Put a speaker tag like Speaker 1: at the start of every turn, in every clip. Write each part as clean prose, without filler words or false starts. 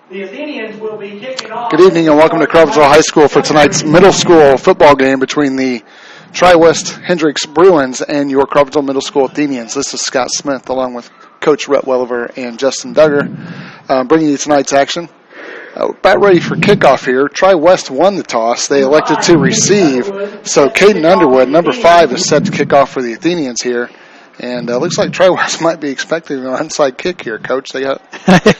Speaker 1: The Athenians will be kicking off.
Speaker 2: Good evening and welcome to Crawfordsville High School for tonight's middle school football game between the TriWest Hendricks Bruins and your Crawfordsville Middle School Athenians. This is Scott Smith along with Coach Rhett Welliver and Justin Duggar bringing you tonight's action. About ready for kickoff here. TriWest won the toss. They elected to receive. So Caden Underwood, number 5, is set to kick off for the Athenians here. And looks like TriWest might be expecting an onside kick here, Coach. They got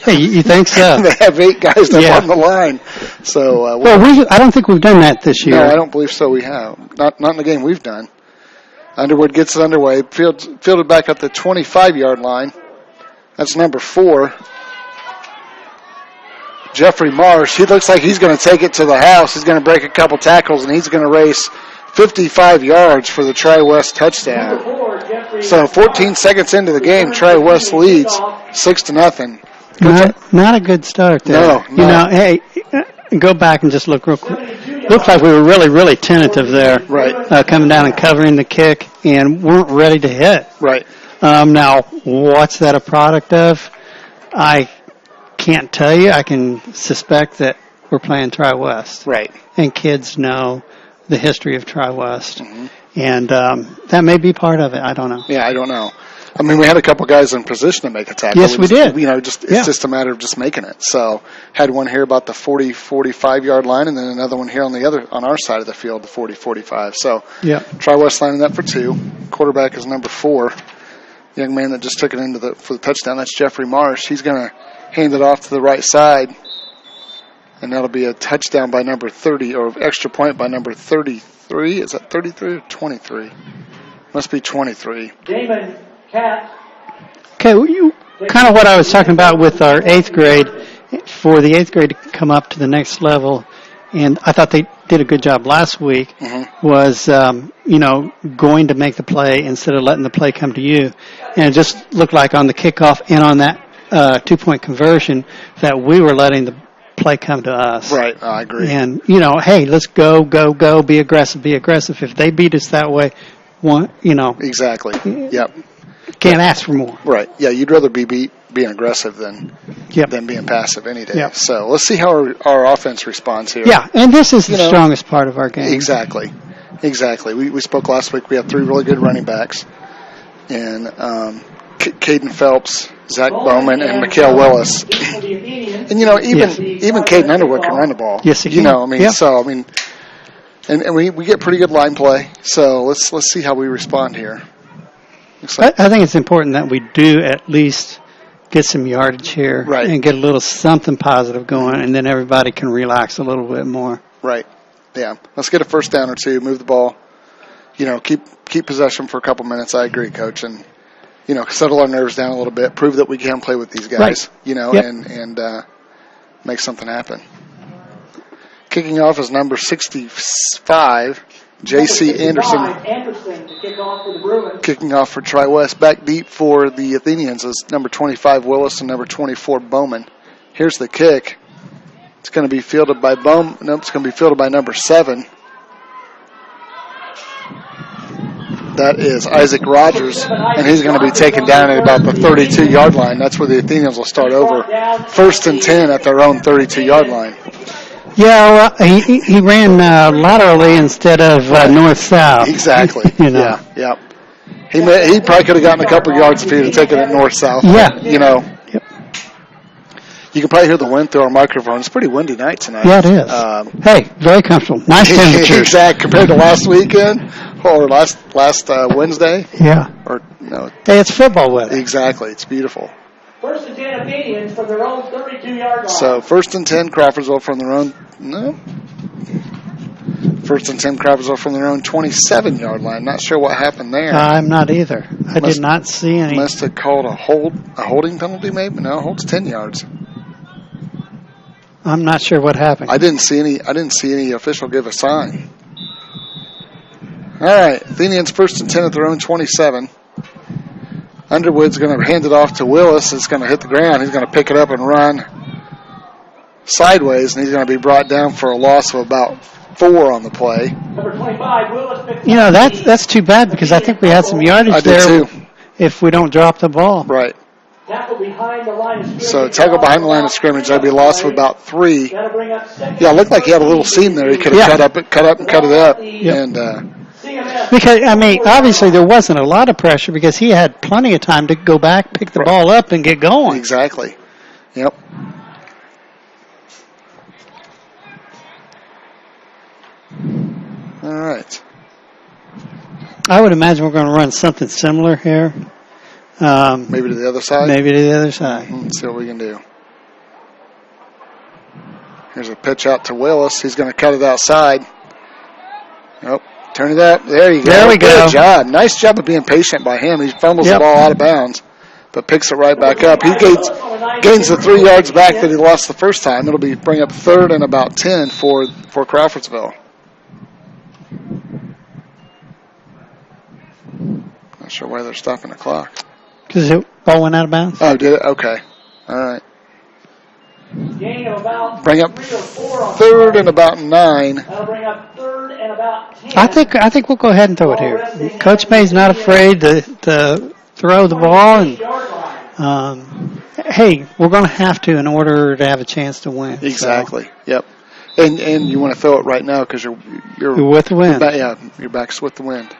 Speaker 3: You think so?
Speaker 2: They have 8 guys up on the line. So
Speaker 3: I don't think we've done that this year.
Speaker 2: No, I don't believe so. We have not in the game we've done. Underwood gets it underway, fielded back up the 25-yard line. That's number 4, Jeffrey Marsh. He looks like he's going to take it to the house. He's going to break a couple tackles, and he's going to race 55 yards for the TriWest touchdown. So 14 seconds into the game, TriWest leads 6-0.
Speaker 3: Not a good start there.
Speaker 2: No.
Speaker 3: You know, hey, go back and just look real quick. Looked like we were really, really tentative there.
Speaker 2: Right.
Speaker 3: Coming down and covering the kick and weren't ready to hit.
Speaker 2: Right.
Speaker 3: Now, what's that a product of? I can't tell you. I can suspect that we're playing TriWest.
Speaker 2: Right.
Speaker 3: And kids know the history of TriWest.
Speaker 2: Mm-hmm.
Speaker 3: And that may be part of it. I don't know.
Speaker 2: Yeah, I don't know. I mean, we had a couple guys in position to make a tackle.
Speaker 3: Yes, we did.
Speaker 2: You know, it's just a matter of just making it. So, had one here about the 45-yard line, and then another one here on our side of the field, the 40-45. So, TriWest lining up for 2. Quarterback is number 4. Young man that just took it for the touchdown. That's Jeffrey Marsh. He's going to hand it off to the right side, and that'll be a touchdown by number 30, or extra point by number 33. Is that 33 or 23? Must be 23.
Speaker 1: Damon Cat.
Speaker 3: Okay, kind of what I was talking about with our 8th grade, for the 8th grade to come up to the next level, and I thought they did a good job last week, was, going to make the play instead of letting the play come to you. And it just looked like on the kickoff and on that 2-point conversion that we were letting the play come to us.
Speaker 2: Right, I agree.
Speaker 3: And, hey, let's go, be aggressive. If they beat us that way,
Speaker 2: Exactly, yep.
Speaker 3: Can't ask for more.
Speaker 2: Right, yeah, you'd rather be being aggressive than being passive any day.
Speaker 3: Yep.
Speaker 2: So let's see how our offense responds here.
Speaker 3: Yeah, and this is the strongest part of our game.
Speaker 2: Exactly. We spoke last week. We have 3 really good running backs. And Caden Phelps, Zach Bowman, and Mikhail Willis. And, even Caden Underwood can run the ball.
Speaker 3: Yes, he can.
Speaker 2: And we get pretty good line play. So let's see how we respond here.
Speaker 3: I think it's important that we do at least get some yardage here and get a little something positive going, and then everybody can relax a little bit more.
Speaker 2: Right. Yeah. Let's get a first down or 2, move the ball. Keep possession for a couple minutes. I agree, Coach. And, settle our nerves down a little bit, prove that we can play with these guys, and make something happen. Kicking off is number 65, J.C. Anderson.
Speaker 1: To kick off for the Bruins.
Speaker 2: Kicking off for TriWest. Back deep for the Athenians is number 25, Willis, and number 24, Bowman. Here's the kick. It's going to be fielded by Bowman. Nope, it's going to be fielded by number 7. That is Isaac Rogers, and he's going to be taken down at about the 32-yard line. That's where the Athenians will start over. 1st and 10 at their own 32-yard line.
Speaker 3: Yeah, well, he ran laterally instead of north-south.
Speaker 2: Exactly. Yeah. He probably could have gotten a couple yards if he had taken it north-south.
Speaker 3: Yeah.
Speaker 2: Yep. You can probably hear the wind through our microphone. It's a pretty windy night tonight.
Speaker 3: Yeah, it is. Hey, very comfortable. Nice temperatures.
Speaker 2: Exactly. Compared to last weekend or last Wednesday.
Speaker 3: Yeah.
Speaker 2: Or no.
Speaker 3: Hey, it's football weather.
Speaker 2: Exactly. It's beautiful.
Speaker 1: 1st and 10 Athenians from their own 32-yard line.
Speaker 2: So 1st and 10 Crawfordsville from their own. No. 1st and 10 Crawfordsville from their own 27-yard line. Not sure what happened there.
Speaker 3: I'm not either. I did not see any.
Speaker 2: Must have called a holding penalty maybe. No, hold's 10 yards.
Speaker 3: I'm not sure what happened.
Speaker 2: I didn't see any official give a sign. All right, Athenians 1st and 10 at their own 27. Underwood's going to hand it off to Willis. It's going to hit the ground. He's going to pick it up and run sideways, and he's going to be brought down for a loss of about 4 on the play.
Speaker 1: Number 25, Willis.
Speaker 3: That's too bad because I think we had some yardage there
Speaker 2: too.
Speaker 3: if we don't drop the ball.
Speaker 2: Right.
Speaker 1: Tackle behind the line of scrimmage.
Speaker 2: So tackle behind the line of scrimmage. That'd be a loss of about 3.
Speaker 1: That'll bring up second.
Speaker 2: Yeah, it looked like he had a little seam there. He could have cut up and cut it up.
Speaker 3: Yep.
Speaker 2: And
Speaker 1: CMS.
Speaker 3: Because, I mean, obviously there wasn't a lot of pressure because he had plenty of time to go back, pick the ball up, and get going.
Speaker 2: exactly. Yep. All right.
Speaker 3: I would imagine we're going to run something similar here.
Speaker 2: Maybe to the other side?
Speaker 3: Maybe to the other side.
Speaker 2: Let's see what we can do. Here's a pitch out to Willis. He's going to cut it outside. Nope. Turn it up. There you go.
Speaker 3: There we go.
Speaker 2: Good job. Nice job of being patient by him. He fumbles the ball out of bounds, but picks it right back up. He gains the 3 yards back that he lost the first time. It'll be bring up 3rd and about 10 for Crawfordsville. Not sure why they're stopping the clock.
Speaker 3: Because the ball went out of bounds?
Speaker 2: Oh, did it? Okay. All right.
Speaker 1: Gain of about
Speaker 2: Bring up
Speaker 1: 3 or 4 on
Speaker 2: 3rd and about 9.
Speaker 1: That'll bring up 3rd and about 10.
Speaker 3: I think we'll go ahead and throw it here. Coach May's not afraid to throw the ball, and hey, we're going to have to in order to have a chance to win.
Speaker 2: Exactly. So. Yep. And you want to throw it right now because you're
Speaker 3: with the wind.
Speaker 2: Your back's with the wind.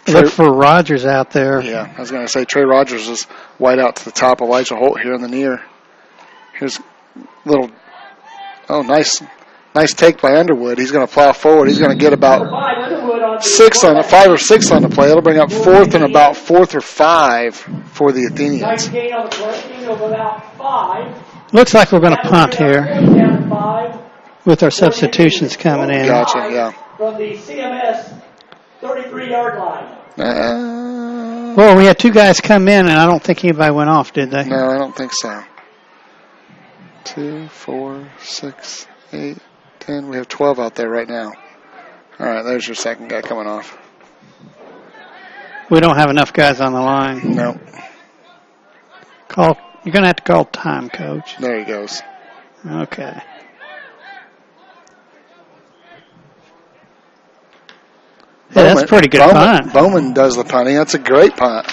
Speaker 3: Look for Rogers out there.
Speaker 2: Yeah, I was going to say Trey Rogers is wide out to the top. Elijah Holt here in the near. Here's little. Oh, nice take by Underwood. He's going to plow forward. He's going to get about 5 or 6 on the play. It'll bring up 4th and about 4th or 5 for the Athenians.
Speaker 1: Nice gain on the play. Gain of about 5.
Speaker 3: Looks like we're going to punt here with our substitutions coming in.
Speaker 2: Gotcha. Yeah.
Speaker 1: From the CMS 33-yard line.
Speaker 3: Well, we had 2 guys come in, and I don't think anybody went off, did they?
Speaker 2: No, I don't think so. 2, 4, 6, 8, 10. We have 12 out there right now. All right, there's your second guy coming off.
Speaker 3: We don't have enough guys on the line.
Speaker 2: No.
Speaker 3: You're going to have to call time, Coach.
Speaker 2: There he goes.
Speaker 3: Okay. Yeah, that's a pretty good punt.
Speaker 2: Bowman does the punting. That's a great punt.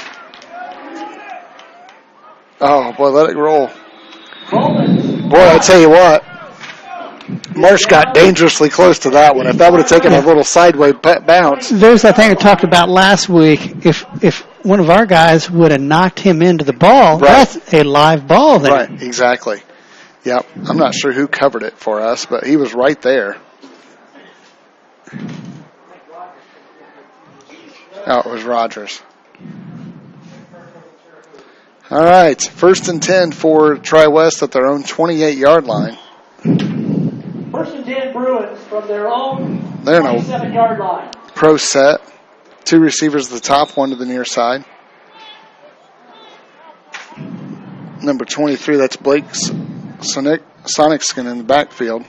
Speaker 2: Oh, boy, let it roll. Boy, I tell you what. Marsh got dangerously close to that one. If that would have taken a little sideways bounce.
Speaker 3: There's that thing we talked about last week. If one of our guys would have knocked him into the ball, that's a live ball then.
Speaker 2: Right, exactly. Yep. I'm not sure who covered it for us, but he was right there. Oh, it was Rogers. All right, 1st and 10 for TriWest at their own 28-yard line.
Speaker 1: 1st and 10 Bruins from their own 27-yard line.
Speaker 2: Pro set. 2 receivers at the top, 1 to the near side. Number 23, that's Blake Sonicskin in the backfield.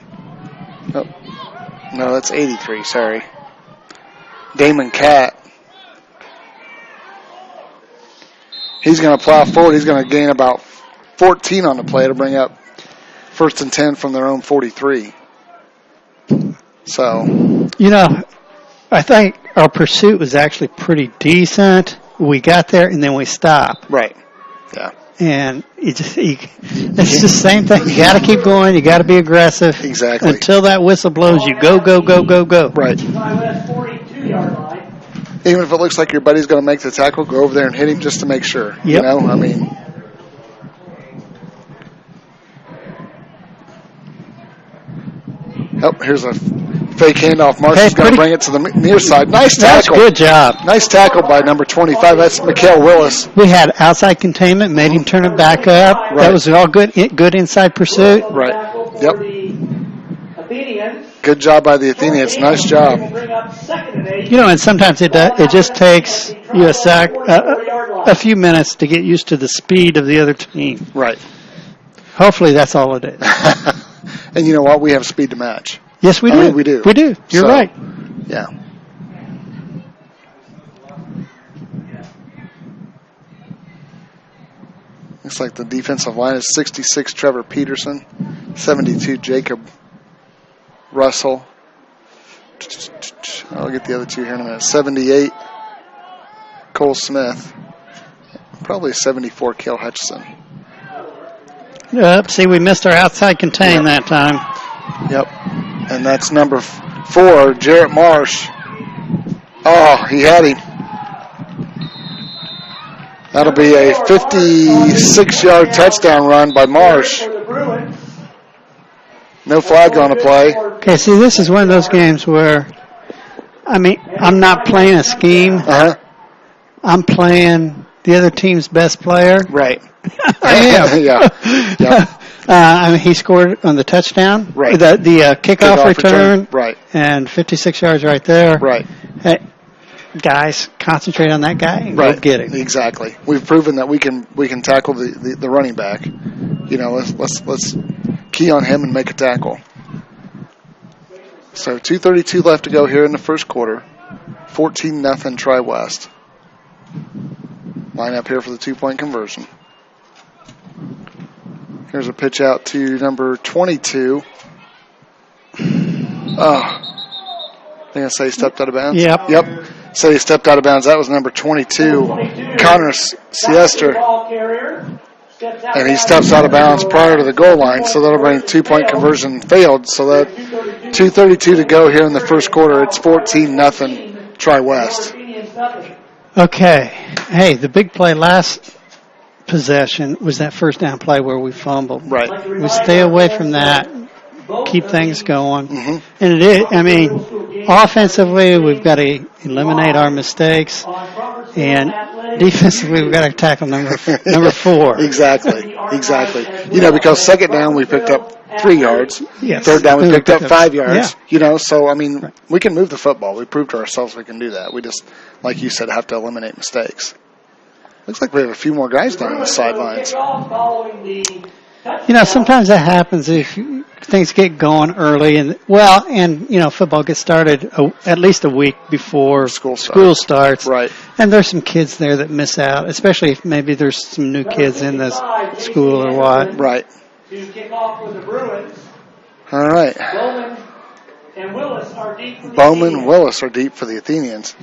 Speaker 2: Oh, no, that's 83, sorry. Damon Catt. He's going to plow forward. He's going to gain about 14 on the play to bring up 1st and 10 from their own 43. So,
Speaker 3: I think our pursuit was actually pretty decent. We got there and then we stopped.
Speaker 2: Right. Yeah.
Speaker 3: And it's just the same thing. You got to keep going. You got to be aggressive.
Speaker 2: Exactly.
Speaker 3: Until that whistle blows, you go, go, go, go, go.
Speaker 2: Right.
Speaker 1: 42-yard line.
Speaker 2: Even if it looks like your buddy's going to make the tackle, go over there and hit him just to make sure.
Speaker 3: Yep.
Speaker 2: You know, I mean. Oh, here's a fake handoff. Marshall's going to bring it to the near side. Nice tackle.
Speaker 3: Good job.
Speaker 2: Nice tackle by number 25. That's Mikael Willis.
Speaker 3: We had outside containment, made him turn it back up.
Speaker 2: Right.
Speaker 3: That was all good inside pursuit.
Speaker 2: Right. Yep.
Speaker 1: Athenians.
Speaker 2: Good job by the Athenians. Nice job.
Speaker 3: And sometimes it just takes you a few minutes to get used to the speed of the other team.
Speaker 2: Right.
Speaker 3: Hopefully that's all it is.
Speaker 2: And you know what? We have speed to match.
Speaker 3: Yes, we do.
Speaker 2: I mean, we do.
Speaker 3: We do. You're right.
Speaker 2: Yeah. Looks like the defensive line is 66, Trevor Peterson, 72, Jacob Russell. I'll get the other 2 here in a minute. 78, Cole Smith. probably a 74 Cale Hutchison.
Speaker 3: See, we missed our outside contain that time.
Speaker 2: Yep. And that's number 4, Jarrett Marsh. Oh, he had him. That'll be a 56-yard touchdown run by Marsh. No flag on the play.
Speaker 3: Okay, see, this is one of those games where, I'm not playing a scheme.
Speaker 2: Uh-huh.
Speaker 3: I'm playing the other team's best player.
Speaker 2: Right.
Speaker 3: I am.
Speaker 2: Yeah.
Speaker 3: He scored on the touchdown.
Speaker 2: Right.
Speaker 3: The kickoff return.
Speaker 2: Right.
Speaker 3: And 56 yards right there.
Speaker 2: Right.
Speaker 3: Hey, guys, concentrate on that guy and
Speaker 2: right.
Speaker 3: go get him.
Speaker 2: Exactly. We've proven that we can tackle the running back. Let's key on him and make a tackle. So 2:32 left to go here in the first quarter. 14-0 TriWest. Line up here for the 2-point conversion. Here's a pitch out to number 22. I think I say he stepped out of bounds.
Speaker 3: Yep.
Speaker 2: Say he stepped out of bounds. That was number 22, Connor Siester. And he steps out of bounds prior to the goal line, so that'll bring 2-point conversion failed. So that 2:32 to go here in the first quarter. It's 14-0 TriWest.
Speaker 3: Okay. Hey, the big play last possession was that first down play where we fumbled.
Speaker 2: Right.
Speaker 3: We stay away from that, keep things going.
Speaker 2: Mm-hmm.
Speaker 3: And offensively, we've got to eliminate our mistakes. And defensively, we've got to tackle number 4.
Speaker 2: Exactly. Because second down we picked up 3 yards.
Speaker 3: Yes.
Speaker 2: Third down we picked up 5 yards.
Speaker 3: Yeah.
Speaker 2: So, we can move the football. We proved to ourselves we can do that. We just, like you said, have to eliminate mistakes. Looks like we have a few more guys down on the sidelines.
Speaker 3: Sometimes that happens if things get going early, and football gets started at least a week before school starts.
Speaker 2: Right.
Speaker 3: And there's some kids there that miss out, especially if maybe there's some new kids in this school or what.
Speaker 2: Right.
Speaker 1: To kick off with the Bruins.
Speaker 2: All right.
Speaker 1: Bowman and Willis are deep for the
Speaker 2: Bowman, Willis are deep for the Athenians,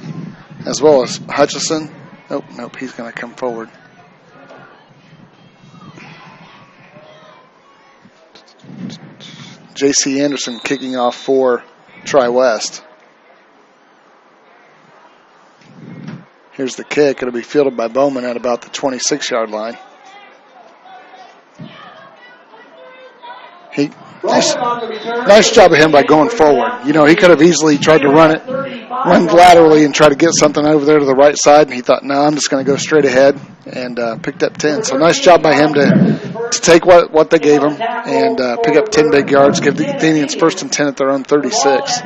Speaker 2: as well as Hutchison. Nope, he's going to come forward. J.C. Anderson kicking off for TriWest. Here's the kick. It'll be fielded by Bowman at about the 26-yard line. Nice job of him by going forward. He could have easily tried to run laterally and try to get something over there to the right side, and he thought, no, I'm just going to go straight ahead, and picked up 10. So nice job by him to take what they gave him and pick up 10 big yards, give the Athenians 1st and 10 at their own 36.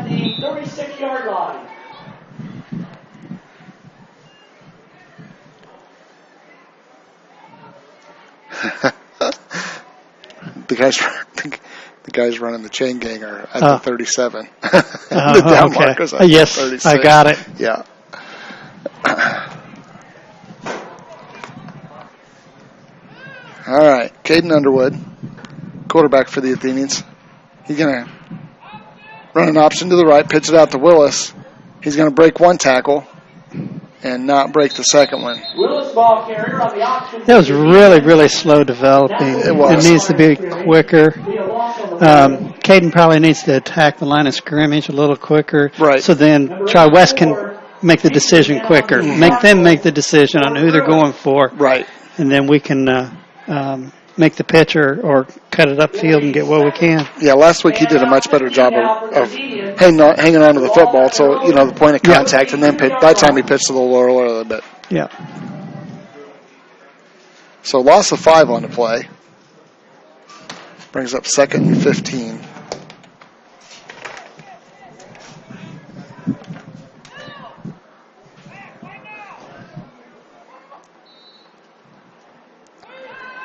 Speaker 2: The guys running the chain gang are at the 37. The down markers at
Speaker 3: yes,
Speaker 2: 36.
Speaker 3: I got it.
Speaker 2: Yeah. All right, Caden Underwood, quarterback for the Athenians. He's going to run an option to the right, pitch it out to Willis. He's going to break one tackle and not break the second one.
Speaker 1: Willis ball carrier on the option.
Speaker 3: That was really, really slow developing.
Speaker 2: It was.
Speaker 3: It needs to be quicker. Caden probably needs to attack the line of scrimmage a little quicker.
Speaker 2: Right.
Speaker 3: So then TriWest can make the decision quicker. Make them make the decision on who they're going for.
Speaker 2: Right.
Speaker 3: And then we can make the pitch or cut it upfield and get what we can.
Speaker 2: Yeah, last week he did a much better job of hanging on to the football, so, the point of contact, and then by the time he pitched a little earlier a little bit.
Speaker 3: Yeah.
Speaker 2: So loss of 5 on the play. Brings up 2nd and 15.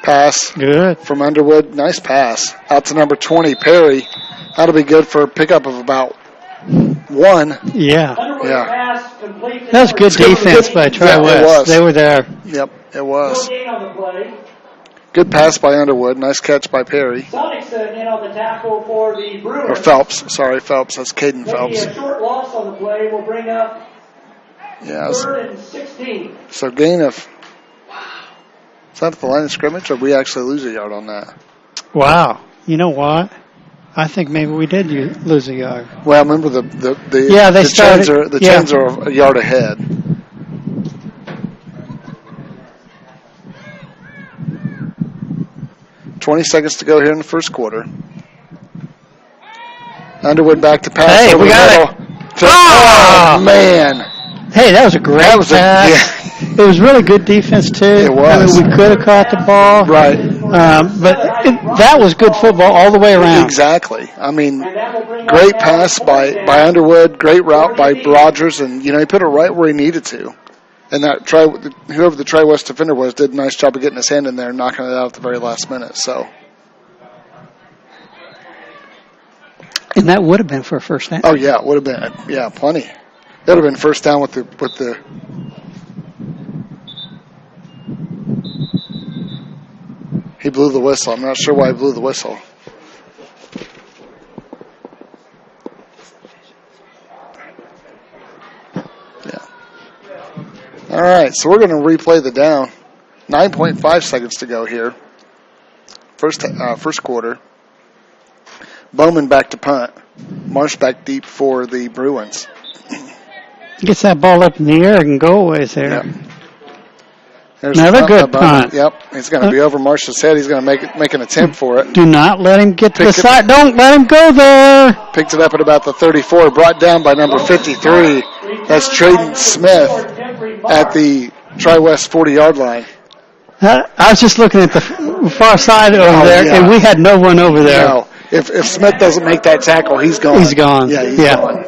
Speaker 2: Pass.
Speaker 3: Good.
Speaker 2: From Underwood. Nice pass. Out to number 20, Perry. That'll be good for a pickup of about 1.
Speaker 3: Yeah.
Speaker 2: Yeah.
Speaker 3: That was good defense by TriWest.
Speaker 2: Yeah, it was.
Speaker 3: They were there.
Speaker 2: Yep, it was. Good pass by Underwood. Nice catch by Perry.
Speaker 1: The tackle for the Bruins.
Speaker 2: Or Phelps. Sorry, Phelps. That's Caden Phelps.
Speaker 1: A short loss on the play will bring up 3rd and 16.
Speaker 2: So gain of Is that at the line of scrimmage, or we actually lose a yard on that?
Speaker 3: Wow. You know what? I think maybe we did lose a yard.
Speaker 2: Well, remember the chains are a yard ahead. "20 seconds to go here in the first quarter. Underwood back to pass.
Speaker 3: Hey, we got it.
Speaker 2: Oh, man.
Speaker 3: Hey, that was a great pass. It was really good defense, too.
Speaker 2: It was.
Speaker 3: I mean, we could have caught the ball.
Speaker 2: Right.
Speaker 3: But that was good football all the way around.
Speaker 2: Exactly. I mean, great pass by Underwood, great route by Rogers, and, he put it right where he needed to. And that whoever the TriWest defender was did a nice job of getting his hand in there and knocking it out at the very last minute. So.
Speaker 3: And that would have been for a first down.
Speaker 2: Oh, yeah, it would have been. Yeah, plenty. It would have been first down with the. He blew the whistle. I'm not sure why he blew the whistle. Yeah. All right, so we're going to replay the down. 9.5 seconds to go here. First quarter. Bowman back to punt. Marsh back deep for the Bruins.
Speaker 3: Gets that ball up in the air and go away there.
Speaker 2: Yep.
Speaker 3: Another good punt.
Speaker 2: Yep, he's going to be over Marsh's head. He's going to make an attempt for it.
Speaker 3: Do not let him get to the side. Don't let him go there.
Speaker 2: Picked it up at about the 34. Brought down by number 53. That's Traden Smith at the TriWest 40-yard line.
Speaker 3: I was just looking at the far side over there, and we had no one over there.
Speaker 2: No. If Smith doesn't make that tackle, he's gone.
Speaker 3: He's gone.
Speaker 2: Yeah, he's gone.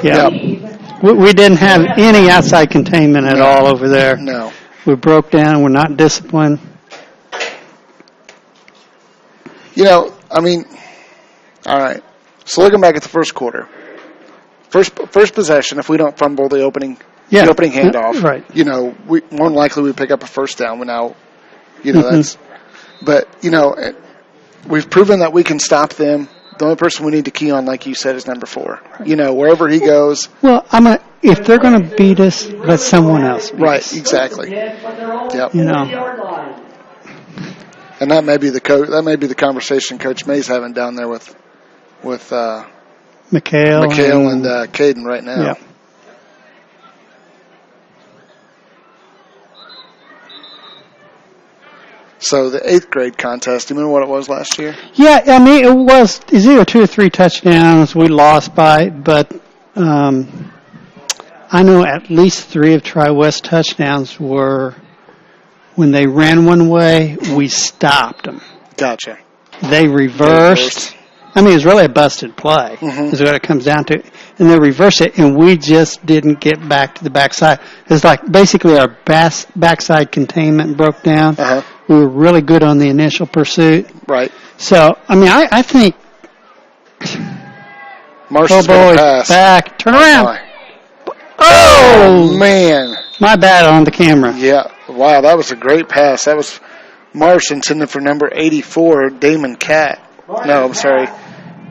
Speaker 2: Yeah.
Speaker 3: Yep. We didn't have any outside containment at all over there.
Speaker 2: No.
Speaker 3: We broke down. We're not disciplined.
Speaker 2: All right. So looking back at the first quarter, first possession, if we don't fumble the opening handoff,
Speaker 3: right.
Speaker 2: We more than likely we pick up a first down. That's. But we've proven that we can stop them. The only person we need to key on, like you said, is number 4. Wherever he goes.
Speaker 3: Well, if they're going to beat us, let someone else beat us.
Speaker 2: Exactly. Yep. And that may be the conversation Coach May's having down there with
Speaker 3: McHale
Speaker 2: and Caden right now.
Speaker 3: Yeah.
Speaker 2: So the 8th grade contest, do you remember what it was last year?
Speaker 3: Yeah, it was either 2 or 3 touchdowns we lost by, but I know at least 3 of TriWest touchdowns were when they ran one way, we stopped them.
Speaker 2: Gotcha.
Speaker 3: They reversed. It was really a busted play is what it comes down to. And they reversed it, and we just didn't get back to the backside. It's like basically our backside containment broke down.
Speaker 2: Uh-huh.
Speaker 3: We were really good on the initial pursuit.
Speaker 2: Right.
Speaker 3: So, I think
Speaker 2: Marsh is going to pass.
Speaker 3: Back. Turn around.
Speaker 2: Oh, man.
Speaker 3: My bad on the camera.
Speaker 2: Yeah. Wow, that was a great pass. That was Marsh intended for number 84, Damon Catt. No, I'm sorry.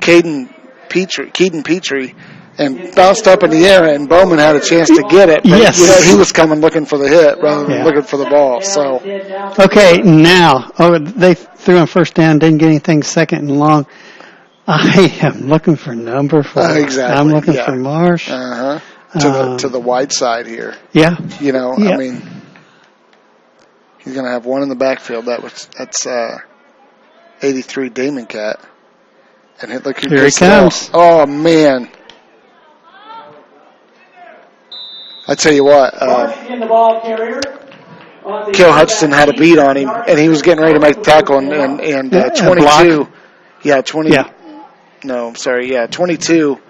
Speaker 2: Keaton Petrie, and bounced up in the air, and Bowman had a chance to get it. But,
Speaker 3: yes.
Speaker 2: He was coming looking for the hit rather than looking for the ball. So,
Speaker 3: okay, now they threw on first down, didn't get anything second and long. I am looking for number 4.
Speaker 2: Exactly.
Speaker 3: I'm looking for Marsh.
Speaker 2: To the wide side here.
Speaker 3: Yeah.
Speaker 2: He's going to have one in the backfield. That's 83 Damon Catt. And look who
Speaker 3: here he comes.
Speaker 2: Oh, man. I tell you what, Kel Hutchinson had a beat on him, and he was getting ready to make the tackle, and 22. Yeah, 20. Yeah. No, I'm sorry. Yeah, 22.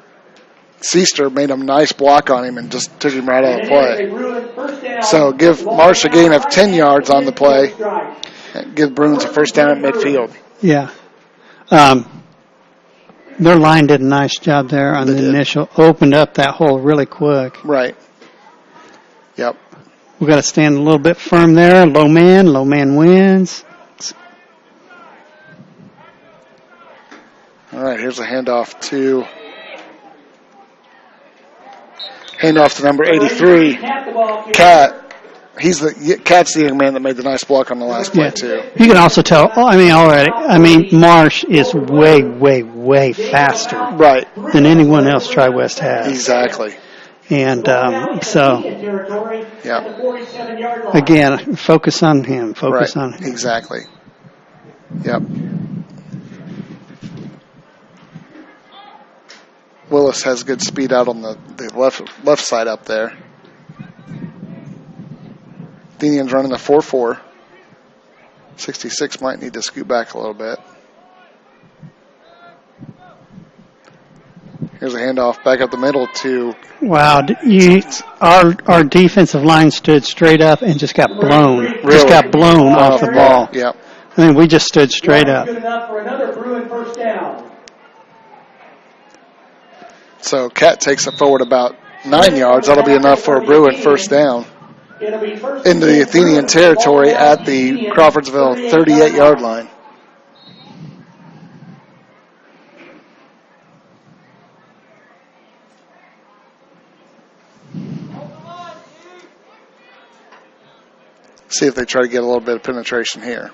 Speaker 2: Seaster made a nice block on him and just took him right out of the play. So give Marsh a gain of 10 yards on the play. And give Bruins a first down at midfield.
Speaker 3: Yeah. Their line did a nice job there on the initial. Opened up that hole really quick.
Speaker 2: Right. Yep.
Speaker 3: We've got to stand a little bit firm there. Low man wins.
Speaker 2: All right, here's a handoff to number 83, Catt. Cat's the young man that made the nice block on the last play, too.
Speaker 3: You can also tell, Marsh is way, way, way faster than anyone else TriWest has.
Speaker 2: Exactly.
Speaker 3: And again, focus on him. Focus on him.
Speaker 2: Exactly. Yep. Willis has good speed out on the left side up there. Athenians running the 4-4. 66 might need to scoot back a little bit. Here's a handoff back up the middle to...
Speaker 3: Wow, our defensive line stood straight up and just got blown.
Speaker 2: Really?
Speaker 3: Just got blown off the ball.
Speaker 2: Yep.
Speaker 3: I mean, we just stood straight up.
Speaker 1: Good enough for another Bruin first down.
Speaker 2: So Cat takes it forward about 9 yards. That'll be enough for a Bruin first down into the Athenian territory at the Crawfordsville 38-yard line. See if they try to get a little bit of penetration here.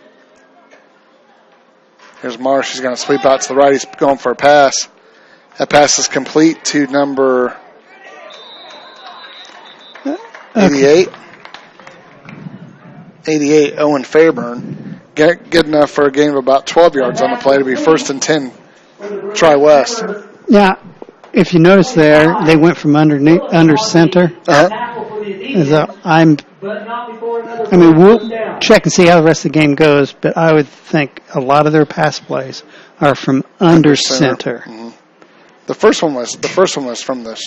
Speaker 2: Here's Marsh. He's going to sweep out to the right. He's going for a pass. That pass is complete to number 88. 88, Owen Fairburn. Good enough for a gain of about 12 yards on the play to be 1st and 10, Tri-West.
Speaker 3: Yeah, if you notice there, they went from under center. We'll check and see how the rest of the game goes, but I would think a lot of their pass plays are from under center.
Speaker 2: Mm-hmm. The first one was from the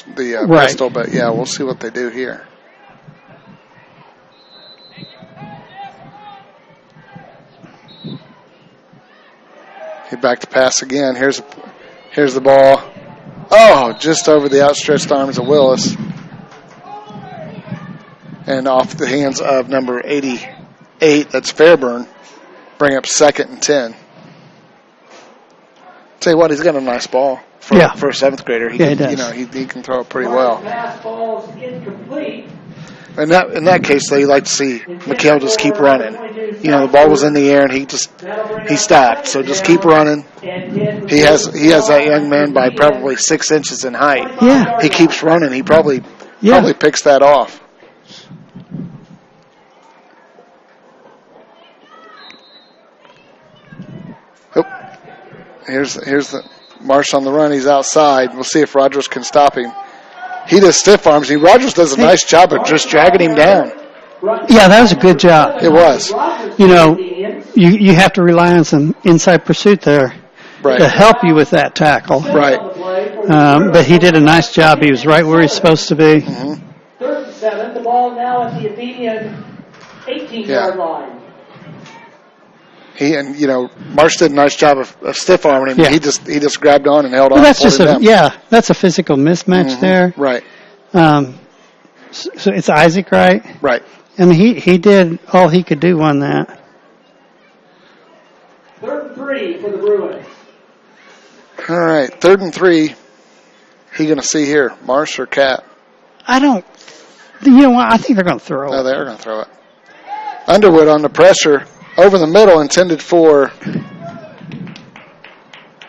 Speaker 2: pistol, but yeah, we'll see what they do here. He back to pass again. Here's the ball. Oh, just over the outstretched arms of Willis. And off the hands of number 88, that's Fairburn. Bring up 2nd and 10. Tell you what, he's got a nice ball for a 7th grader. He does. He can throw it pretty well. In that case, though, you like to see Mikhail just keep running. The ball was in the air and he stopped. So just keep running. He has that young man by probably 6 inches in height.
Speaker 3: Yeah.
Speaker 2: He keeps running. He probably picks that off. Here's the Marsh on the run. He's outside. We'll see if Rogers can stop him. He does stiff arms. Rogers does a nice job of just dragging him down.
Speaker 3: Yeah, that was a good job.
Speaker 2: It was.
Speaker 3: You have to rely on some inside pursuit there to help you with that tackle.
Speaker 2: Right.
Speaker 3: But he did a nice job. He was right where he's supposed to be.
Speaker 1: Mm-hmm. 3rd and 7. The ball now at the Athenian 18-yard line.
Speaker 2: Marsh did a nice job of stiff arming him. Yeah. He just grabbed on and held on.
Speaker 3: That's that's a physical mismatch there.
Speaker 2: Right.
Speaker 3: So it's Isaac, right?
Speaker 2: Right.
Speaker 3: I mean, he did all he could do on that.
Speaker 1: 3rd and 3 for the Bruins.
Speaker 2: All right, 3rd and 3. Who going to see here, Marsh or Cat?
Speaker 3: I don't. You know what? I think they're going to throw it.
Speaker 2: No, they are going to throw it. Underwood on the pressure. Over the middle, intended for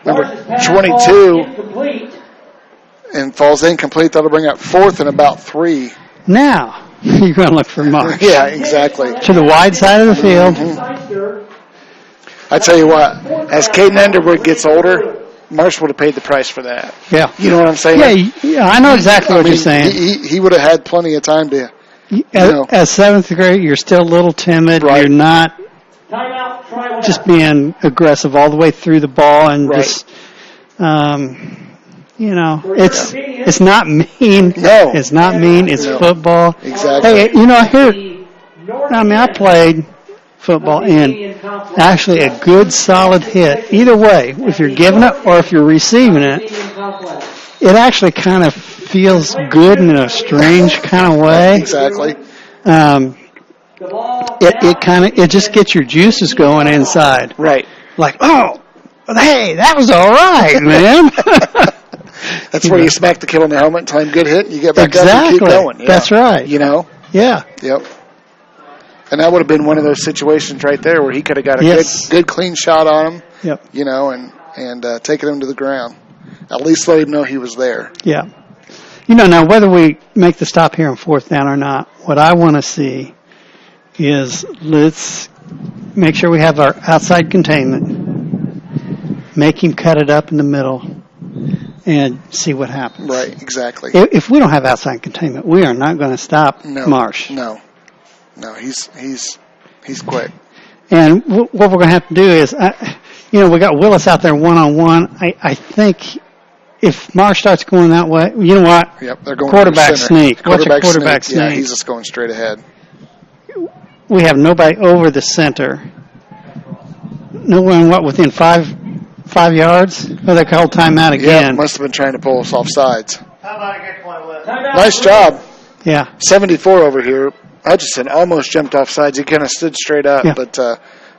Speaker 2: number 22, and falls incomplete. That'll bring up 4th and about 3.
Speaker 3: Now, you're going to look for Marsh.
Speaker 2: Yeah, exactly.
Speaker 3: To the wide side of the field.
Speaker 2: Mm-hmm. I tell you what, as Caden Underwood gets older, Marsh would have paid the price for that.
Speaker 3: Yeah.
Speaker 2: You know what I'm saying?
Speaker 3: Yeah, I know exactly what you're saying.
Speaker 2: He would have had plenty of time to,
Speaker 3: As 7th grade, you're still a little timid.
Speaker 2: Right.
Speaker 3: You're not just being aggressive all the way through the ball and just, it's not mean.
Speaker 2: No.
Speaker 3: It's not mean. It's football.
Speaker 2: Exactly.
Speaker 3: Hey, I played football and actually a good solid hit. Either way, if you're giving it or if you're receiving it, it actually kind of feels good in a strange kind of way.
Speaker 2: Exactly.
Speaker 3: It just gets your juices going inside.
Speaker 2: Right.
Speaker 3: Like, hey, that was all right, man.
Speaker 2: That's where you smack the kid on the helmet and tell him good hit, and you get back up and keep going. Yeah.
Speaker 3: That's right.
Speaker 2: Yeah.
Speaker 3: Yep.
Speaker 2: And that would have been one of those situations right there where he could have got a good clean shot on him.
Speaker 3: Yep.
Speaker 2: You know, and taken him to the ground. At least let him know he was there.
Speaker 3: Yeah. You know, now whether we make the stop here on 4th down or not, what I want to see is let's make sure we have our outside containment, make him cut it up in the middle, and see what happens.
Speaker 2: Right, exactly.
Speaker 3: If we don't have outside containment, we are not going to stop Marsh.
Speaker 2: No, he's quick.
Speaker 3: And what we're going to have to do is, we got Willis out there one-on-one. I think if Marsh starts going that way, you know what?
Speaker 2: Yep, they're going
Speaker 3: quarterback
Speaker 2: to the center.
Speaker 3: sneak. Watch a quarterback sneak.
Speaker 2: Yeah, he's just going straight ahead.
Speaker 3: We have nobody over the center. No one, within five yards? Oh, they called timeout again.
Speaker 2: Yeah, must have been trying to pull us off sides.
Speaker 1: How about a good play with?
Speaker 2: Nice job.
Speaker 3: Yeah.
Speaker 2: 74 over here. Hutchison almost jumped off sides. He kind of stood straight up.
Speaker 3: Yeah.
Speaker 2: But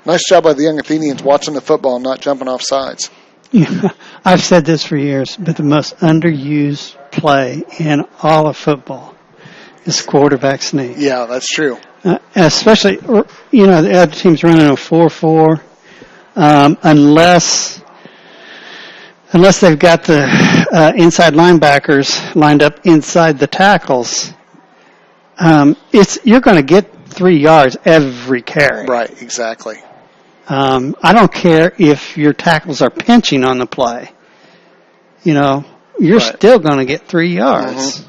Speaker 2: nice job by the young Athenians watching the football and not jumping off sides.
Speaker 3: Yeah. I've said this for years, but the most underused play in all of football is quarterback sneak.
Speaker 2: Yeah, that's true.
Speaker 3: Especially, the other team's running a 4-4. Unless they've got the inside linebackers lined up inside the tackles, you're going to get 3 yards every carry.
Speaker 2: Right, exactly.
Speaker 3: I don't care if your tackles are pinching on the play. You're still going to get 3 yards.
Speaker 2: Mm-hmm.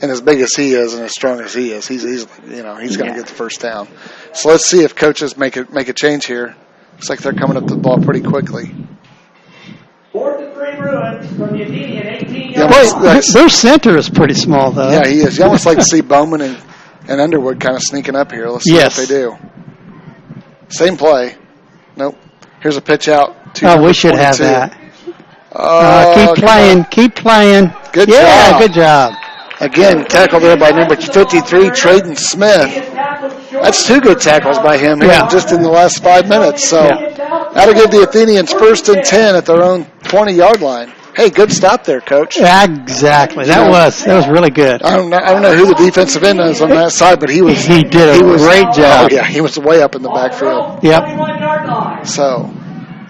Speaker 2: And as big as he is and as strong as he is, he's going to get the first down. So let's see if coaches make a change here. Looks like they're coming up to the ball pretty quickly.
Speaker 1: 4th and 3 Bruins from the Athenian 18-yard
Speaker 3: line. Their center is pretty small, though.
Speaker 2: Yeah, he is. You almost like to see Bowman and Underwood kind of sneaking up here. Let's see what they do. Same play. Nope. Here's a pitch out.
Speaker 3: We should
Speaker 2: 22.
Speaker 3: Have that. Keep playing.
Speaker 2: Good job.
Speaker 3: Yeah, good job.
Speaker 2: Again, tackled there by number 53, Traden Smith. That's 2 good tackles by him just in the last 5 minutes. So that'll give the Athenians 1st and 10 at their own 20-yard line. Hey, good stop there, Coach.
Speaker 3: Exactly. That was really good.
Speaker 2: I don't know who the defensive end is on that side, but he did a
Speaker 3: great job.
Speaker 2: Oh, yeah, he was way up in the backfield.
Speaker 3: Yep.
Speaker 2: So,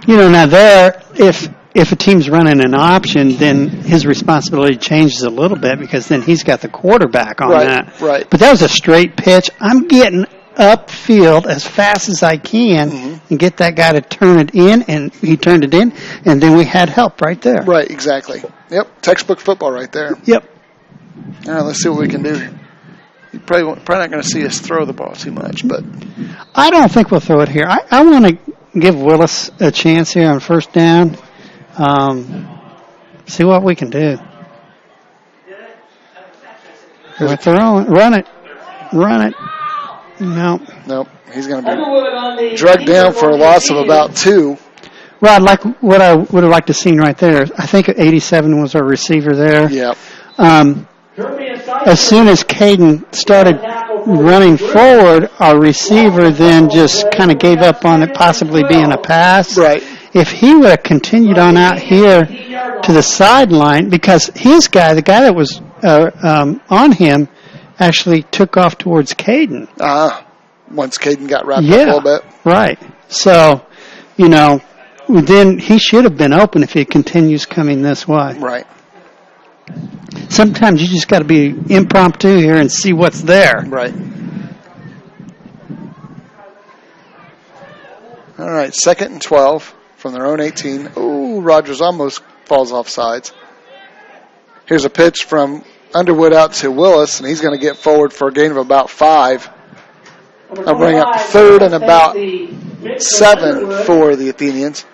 Speaker 3: now there, if a team's running an option, then his responsibility changes a little bit because then he's got the quarterback on that.
Speaker 2: Right.
Speaker 3: But that was a straight pitch. I'm getting upfield as fast as I can and get that guy to turn it in, and he turned it in, and then we had help right there.
Speaker 2: Right, exactly. Yep, textbook football right there.
Speaker 3: Yep.
Speaker 2: All right, let's see what we can do. You're probably not going to see us throw the ball too much, but
Speaker 3: I don't think we'll throw it here. I want to give Willis a chance here on 1st down. See what we can do. We're throwing. Run it. Nope.
Speaker 2: He's going to be drugged down for a loss of about 2.
Speaker 3: Rod, like what I would have liked to seen right there. I think 87 was our receiver there.
Speaker 2: Yep.
Speaker 3: As soon as Caden started running forward, our receiver then just kind of gave up on it possibly being a pass.
Speaker 2: Right.
Speaker 3: If he would have continued on out here to the sideline, because his guy, the guy that was on him, actually took off towards Caden.
Speaker 2: Once Caden got wrapped up a little bit.
Speaker 3: Right. So, then he should have been open if he continues coming this way.
Speaker 2: Right.
Speaker 3: Sometimes you just got to be impromptu here and see what's there.
Speaker 2: Right. All right, 2nd and 12 from their own 18. Ooh, Rogers almost falls off sides. Here's a pitch from Underwood out to Willis, and he's going to get forward for a gain of about 5. I'll bring up 3rd and about 7 for the Athenians.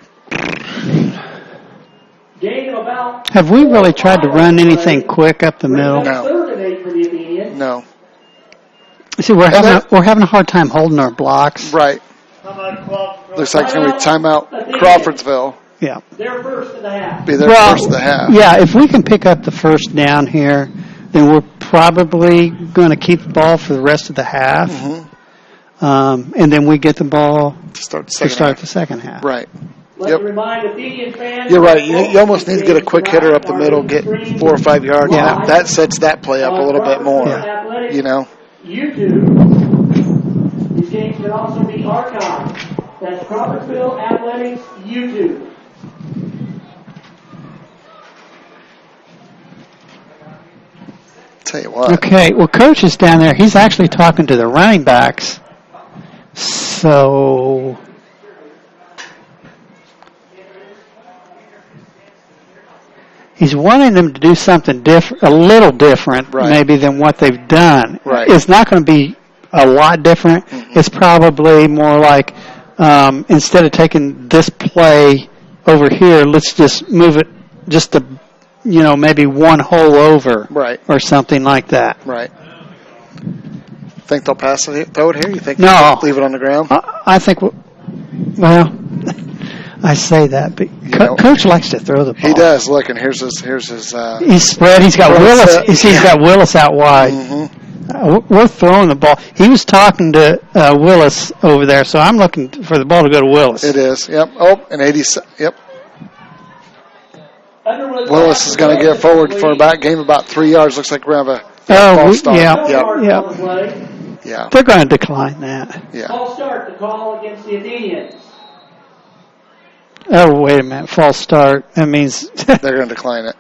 Speaker 3: Have we really tried to run anything quick up the middle?
Speaker 2: No.
Speaker 3: See, we're having a hard time holding our blocks.
Speaker 2: Right. Looks like it's going to be timeout Crawfordsville.
Speaker 3: Yeah.
Speaker 1: They're first in the half.
Speaker 2: Be their first of the half.
Speaker 3: Yeah, if we can pick up the 1st down here, then we're probably going to keep the ball for the rest of the half. And then we get the ball to start the second half.
Speaker 2: Right.
Speaker 1: Yep.
Speaker 2: You're right. You almost need to get a quick hitter up the middle, get 4 or 5 yards.
Speaker 3: Yeah.
Speaker 2: That sets that play up a little bit more.
Speaker 3: Yeah.
Speaker 2: You know.
Speaker 1: These games can also be archived. That's Crawfordsville Athletics YouTube.
Speaker 2: Tell you what.
Speaker 3: Okay, well, Coach is down there. He's actually talking to the running backs. So he's wanting them to do something different, a little different, maybe than what they've done.
Speaker 2: Right.
Speaker 3: It's not going to be a lot different. Mm-hmm. It's probably more like instead of taking this play over here, let's just move it just to, maybe one hole over, or something like that.
Speaker 2: Right. Think they'll pass it, throw it here? You think
Speaker 3: no,
Speaker 2: they'll leave it on the ground?
Speaker 3: I think. I say that, but Coach likes to throw the ball.
Speaker 2: He does. Look, and here's his.
Speaker 3: He's spread. He's got Willis. He's got Willis out wide. Mm-hmm. We're throwing the ball. He was talking to Willis over there, so I'm looking for the ball to go to Willis.
Speaker 2: It is. Yep. Oh, and 80. Yep. Willis is going to get forward for about 3 yards. Looks like we're going to have a false start. Yeah.
Speaker 3: They're going to decline that.
Speaker 1: Yeah. False start. The call against the Athenians.
Speaker 3: Oh, wait a minute. False start. That means
Speaker 2: they're going to decline it.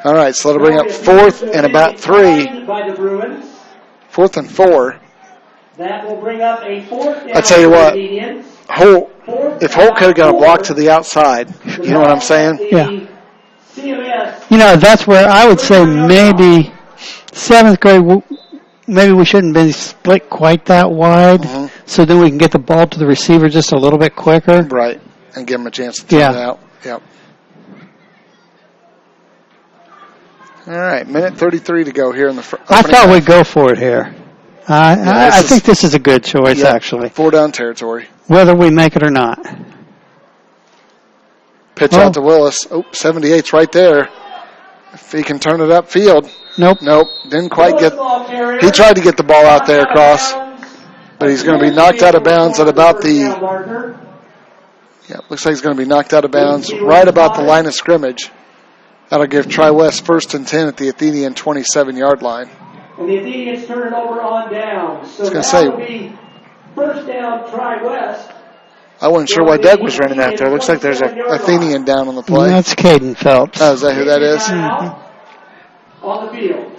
Speaker 2: All right, so that'll bring up 4th and about 3.
Speaker 1: By the Bruins.
Speaker 2: 4th and 4.
Speaker 1: That will bring up a 4th down.
Speaker 2: I tell you what, if Holt could have got a block to the outside, you know what I'm saying?
Speaker 3: Yeah. That's where I would say maybe 7th grade, maybe we shouldn't be split quite that wide, so then we can get the ball to the receiver just a little bit quicker.
Speaker 2: Right, and give him a chance to throw it out. Yep. All right, minute 33 to go here in the first.
Speaker 3: I thought we'd go for it here. I think this is a good choice, actually.
Speaker 2: 4-down territory.
Speaker 3: Whether we make it or not.
Speaker 2: Pitch out to Willis. 78's right there. If he can turn it upfield.
Speaker 3: Nope.
Speaker 2: Didn't quite get. He tried to get the ball out there across, but he's going to be knocked out of bounds at about the. Yeah, looks like he's going to be knocked out of bounds right about the line of scrimmage. That'll give TriWest 1st and 10 at the Athenian 27-yard line.
Speaker 1: And the Athenians turn it over on down. So that will be 1st down TriWest.
Speaker 2: I wasn't sure why Doug was running out there. Looks like there's an Athenian down on the play.
Speaker 3: That's Caden Phelps.
Speaker 2: Oh, is that who that is?
Speaker 1: Mm-hmm. On the field.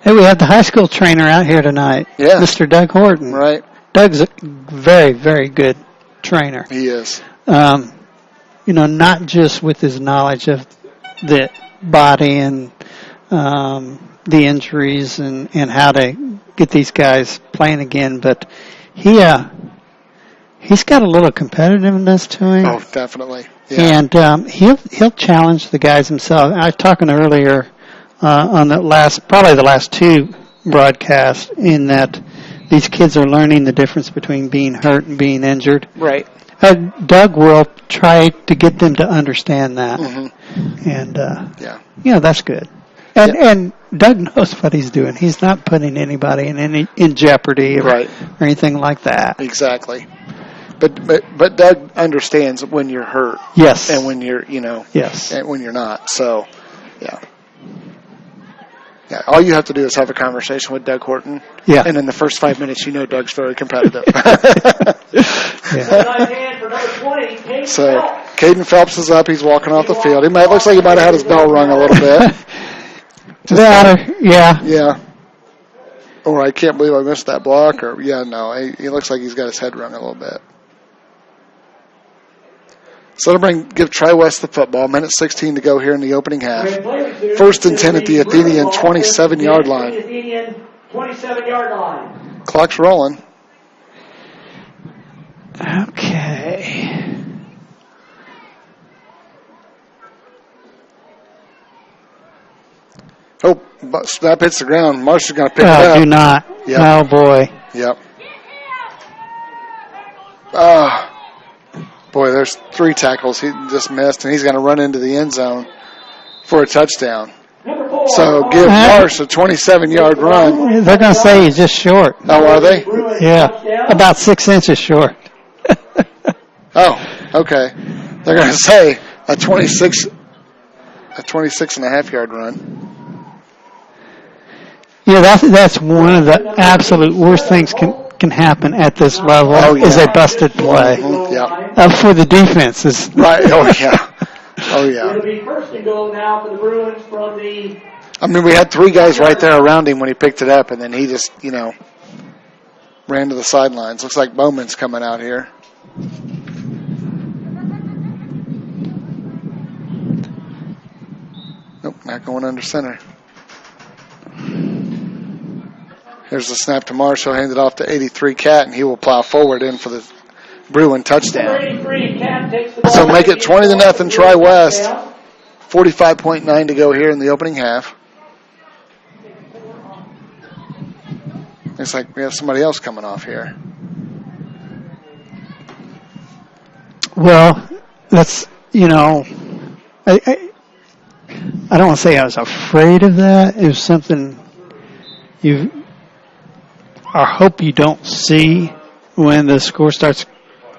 Speaker 3: Hey, we have the high school trainer out here tonight.
Speaker 2: Yeah.
Speaker 3: Mr. Doug Horton.
Speaker 2: Right.
Speaker 3: Doug's a very, very good trainer.
Speaker 2: He is.
Speaker 3: Not just with his knowledge of the body and the injuries and how to get these guys playing again, but he's got a little competitiveness to him.
Speaker 2: Oh, definitely. Yeah.
Speaker 3: And he'll challenge the guys himself. I was talking earlier on the last 2 broadcasts in that these kids are learning the difference between being hurt and being injured.
Speaker 2: Right.
Speaker 3: Doug will try to get them to understand that.
Speaker 2: Mm-hmm.
Speaker 3: And that's good. And Doug knows what he's doing. He's not putting anybody in jeopardy or anything like that.
Speaker 2: Exactly. But Doug understands when you're hurt.
Speaker 3: Yes.
Speaker 2: And when you're,
Speaker 3: Yes.
Speaker 2: And when you're not. So, yeah. Yeah, all you have to do is have a conversation with Doug Horton.
Speaker 3: Yeah.
Speaker 2: And in the first 5 minutes, Doug's very competitive. So, Caden Phelps is up. He's walking off the field. Looks like he might have had his bell rung a little bit. Yeah. Or I can't believe I missed that block. Or, he looks like he's got his head rung a little bit. So it'll give TriWest the football. Minute 16 to go here in the opening half. 1st and 10 at the Athenian 27-yard line. Clock's rolling.
Speaker 3: Okay.
Speaker 2: Oh, snap hits the ground. Marshall's going to pick it up.
Speaker 3: Do not. Yep. Oh, boy.
Speaker 2: Yep. Boy, there's 3 tackles he just missed, and he's going to run into the end zone for a touchdown. So give Marsh a 27-yard run.
Speaker 3: They're going to say he's just short.
Speaker 2: Oh, are they?
Speaker 3: Yeah, about 6 inches short.
Speaker 2: Oh, okay. They're going to say a 26 and a half yard run.
Speaker 3: that's one of the absolute worst things can happen at this level is a busted play. For the defenses.
Speaker 2: Right. Oh, yeah. Oh, yeah.
Speaker 1: It'll be first and goal now for the Bruins from the...
Speaker 2: I mean, we had 3 guys right there around him when he picked it up, and then he just, ran to the sidelines. Looks like Bowman's coming out here. Nope, not going under center. Here's the snap to Marshall. Hand it off to 83 Cat, and he will plow forward in for the Bruin touchdown. So make it 20-0 TriWest. 45.9 to go here in the opening half. Looks like we have somebody else coming off here.
Speaker 3: Well, that's, I don't want to say I was afraid of that. It was something I hope you don't see when the score starts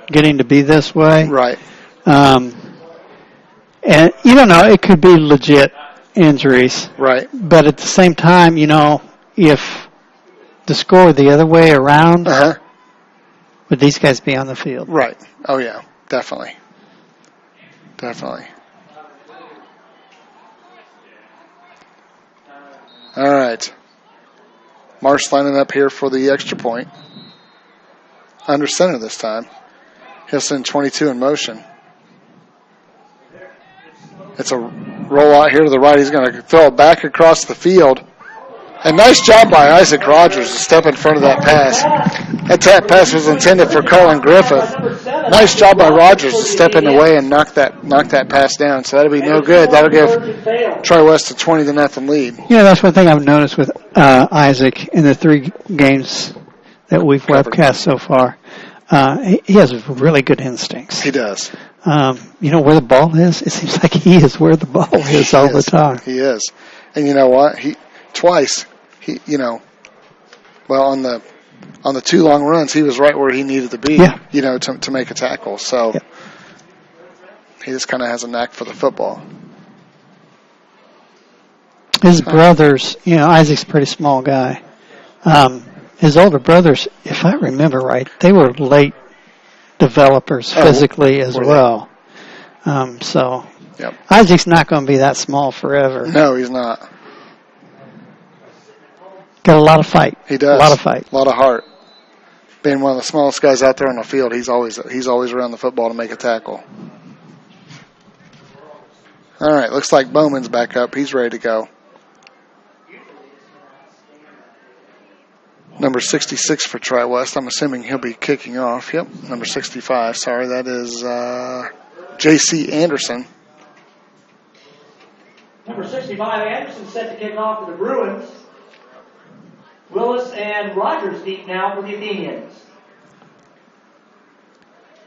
Speaker 3: getting to be this way.
Speaker 2: Right.
Speaker 3: And you don't know, it could be legit injuries.
Speaker 2: Right.
Speaker 3: But at the same time, if the score were the other way around, would these guys be on the field?
Speaker 2: Right. Oh, yeah. Definitely. Definitely. All right. Marsh lining up here for the extra point. Under center this time. He'll send 22 in motion. It's a roll out here to the right. He's going to throw it back across the field. And nice job by Isaac Rogers to step in front of that pass. That pass was intended for Colin Griffith. Nice job by Rogers to step in the way and knock that pass down. So that'll be no good. That'll give TriWest a 20-0 lead.
Speaker 3: That's one thing I've noticed with Isaac in the 3 games that we've webcast so far. He has really good instincts.
Speaker 2: He does.
Speaker 3: Where the ball is? It seems like he is where the ball is all the time.
Speaker 2: He is. And you know what? Twice, on the 2 long runs, he was right where he needed to be, to make a tackle. So he just kind of has a knack for the football.
Speaker 3: His brothers, Isaac's a pretty small guy. His older brothers, if I remember right, they were late developers physically as well. Isaac's not going to be that small forever.
Speaker 2: No, he's not.
Speaker 3: Got a lot of fight.
Speaker 2: He does.
Speaker 3: A lot of fight.
Speaker 2: A lot of heart. Being one of the smallest guys out there on the field, he's always around the football to make a tackle. All right, looks like Bowman's back up. He's ready to go. Number 66 for TriWest. I'm assuming he'll be kicking off. Yep, number 65. Sorry, that is J.C. Anderson.
Speaker 1: Number 65, Anderson set to kick off for the Bruins. Willis and Rogers deep now for the Athenians.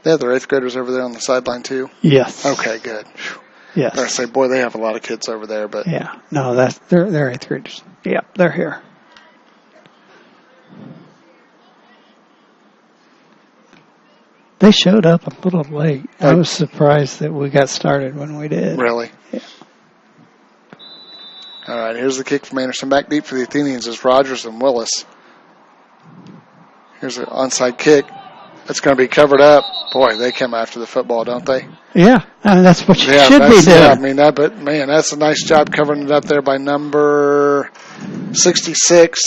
Speaker 2: They have their 8th graders over there on the sideline too?
Speaker 3: Yes.
Speaker 2: Okay, good.
Speaker 3: Yes.
Speaker 2: I say, boy, they have a lot of kids over there, but
Speaker 3: yeah, no, they're 8th graders. Yeah, they're here. They showed up a little late. I was surprised that we got started when we did.
Speaker 2: Really?
Speaker 3: Yeah.
Speaker 2: All right, here's the kick from Anderson. Back deep for the Athenians is Rogers and Willis. Here's an onside kick. It's going to be covered up. Boy, they come after the football, don't they?
Speaker 3: Yeah, I mean, that's what you should be doing.
Speaker 2: Yeah, I mean, that's a nice job covering it up there by number 66,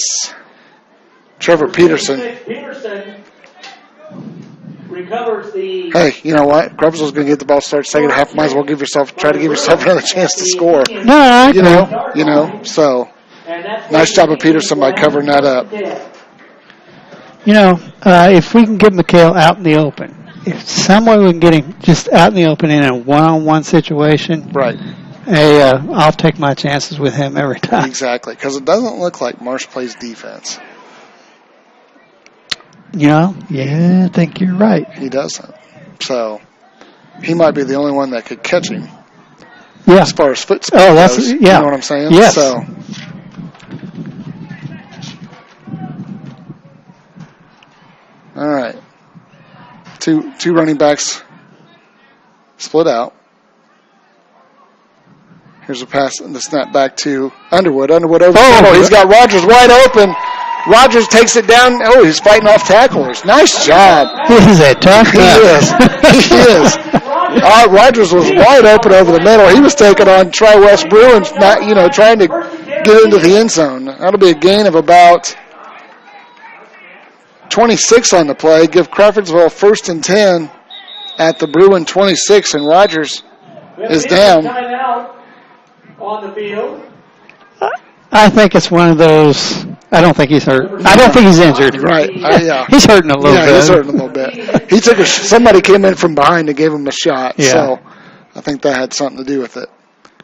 Speaker 2: Trevor Peterson.
Speaker 1: Peterson recovers the...
Speaker 2: Hey, you know what? Crawfordsville's going to get the ball started second half. Might as well try to give yourself another chance to score.
Speaker 3: No, I agree.
Speaker 2: So nice job of Peterson by covering that up.
Speaker 3: If we can get McHale out in the open, if some way we can get him just out in the open in a one-on-one situation,
Speaker 2: right?
Speaker 3: Hey, I'll take my chances with him every time.
Speaker 2: Exactly, because it doesn't look like Marsh plays defense.
Speaker 3: Yeah, I think you're right.
Speaker 2: He doesn't. So he might be the only one that could catch him.
Speaker 3: Yeah.
Speaker 2: As far as foot speed
Speaker 3: goes.
Speaker 2: You know what I'm saying?
Speaker 3: Yes.
Speaker 2: So. All right. Two running backs split out. Here's a pass and the snap back to Underwood. Underwood over the middle. He's got Rogers wide open. Rogers takes it down. Oh, he's fighting off tacklers. Nice job.
Speaker 3: He's a tough guy.
Speaker 2: He is. Rogers was wide open over the middle. He was taking on TriWest Bruins, trying to get into the end zone. That'll be a gain of about 26 on the play. Give Crawfordsville 1st and 10 at the Bruin 26, and Rogers is down.
Speaker 1: Timeout on the field.
Speaker 3: I think it's one of those. I don't think he's hurt. I don't think he's injured.
Speaker 2: Right. Yeah.
Speaker 3: He's hurting a little bit.
Speaker 2: Yeah, he's hurting a little bit. He took somebody came in from behind and gave him a shot.
Speaker 3: Yeah.
Speaker 2: So I think that had something to do with it.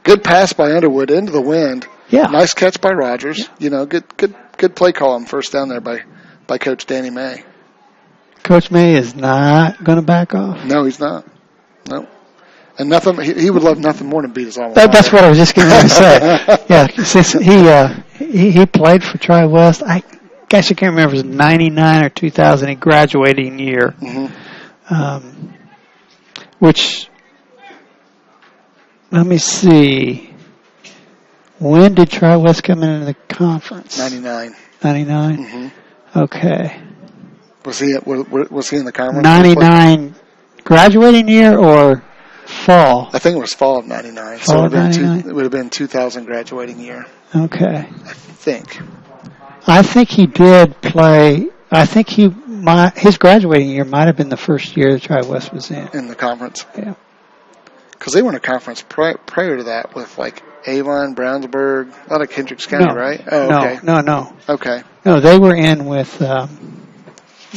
Speaker 2: Good pass by Underwood into the wind.
Speaker 3: Yeah.
Speaker 2: Nice catch by Rogers. Good play call on first down there by Coach Danny May.
Speaker 3: Coach May is not going to back off.
Speaker 2: No, he's not. No. And nothing. He would love nothing more than beat his alma mater.
Speaker 3: That's what I was just going to say. Yeah, since he played for TriWest. I can't remember if it was 99 or 2000. A graduating year, which let me see. When did TriWest come into the conference?
Speaker 2: 99.
Speaker 3: 99.
Speaker 2: Mm-hmm.
Speaker 3: Okay.
Speaker 2: Was he in the conference?
Speaker 3: 99 graduating year or fall?
Speaker 2: I think it was fall of 99.
Speaker 3: Fall of 99?
Speaker 2: It would have been 2000 graduating year.
Speaker 3: Okay.
Speaker 2: I
Speaker 3: think he did play. I think his graduating year might have been the first year that TriWest was in
Speaker 2: the conference.
Speaker 3: Yeah.
Speaker 2: Because they were in a conference prior to that with like Avon, Brownsburg, a lot of Hendricks County, right? Oh, okay.
Speaker 3: No.
Speaker 2: Okay.
Speaker 3: No, they were in with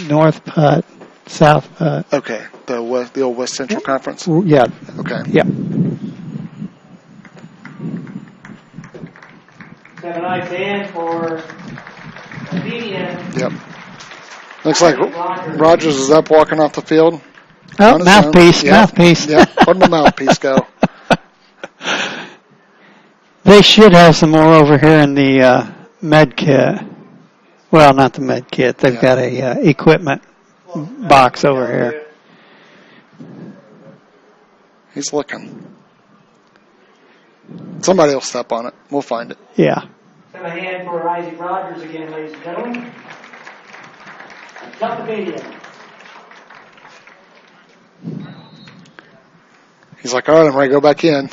Speaker 3: North Putt, South Putt.
Speaker 2: Okay. The old West Central Conference?
Speaker 3: Yeah.
Speaker 2: Okay.
Speaker 3: Yeah.
Speaker 1: Have a nice hand for Athenians.
Speaker 2: Yep. Looks like Rogers is up walking off the field.
Speaker 3: Oh, mouthpiece.
Speaker 2: Yep.
Speaker 3: Mouthpiece.
Speaker 2: Yeah. Where'd my mouthpiece go?
Speaker 3: They should have some more over here in the med kit. Well, not the med kit. They've got a equipment box over here.
Speaker 2: He's looking. Somebody will step on it. We'll find it.
Speaker 3: Yeah.
Speaker 1: Have a hand for Isaac Rogers again, ladies and gentlemen. Tough Athenian.
Speaker 2: He's like, all right, I'm ready to go back in.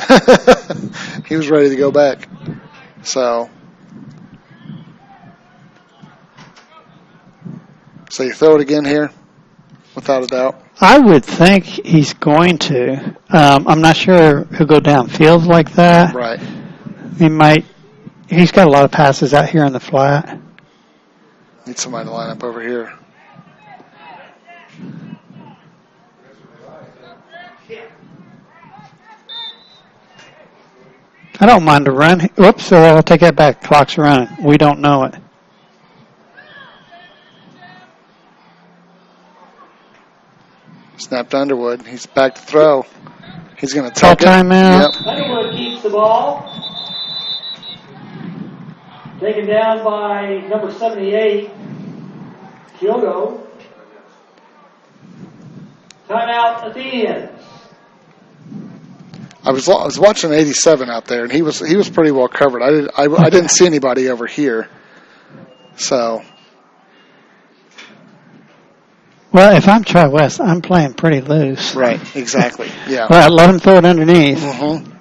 Speaker 2: He was ready to go back. So you throw it again here, without a doubt?
Speaker 3: I would think he's going to. I'm not sure he'll go downfield like that.
Speaker 2: Right.
Speaker 3: He might. He's got a lot of passes out here on the flat.
Speaker 2: Need somebody to line up over here.
Speaker 3: I don't mind a run. Whoops, I'll take that back. Clock's running. We don't know it.
Speaker 2: Snap to Underwood. He's back to throw. He's going to take it.
Speaker 3: Timeout.
Speaker 2: Yep.
Speaker 1: Underwood keeps the ball. Taken down by number 78, Kyoto. Timeout, Athenians.
Speaker 2: I was watching 87 out there, and he was pretty well covered. I didn't see anybody over here. So.
Speaker 3: Well, if I'm TriWest, I'm playing pretty loose.
Speaker 2: Right, exactly. Yeah.
Speaker 3: Well, let him throw it underneath.
Speaker 2: Mm-hmm.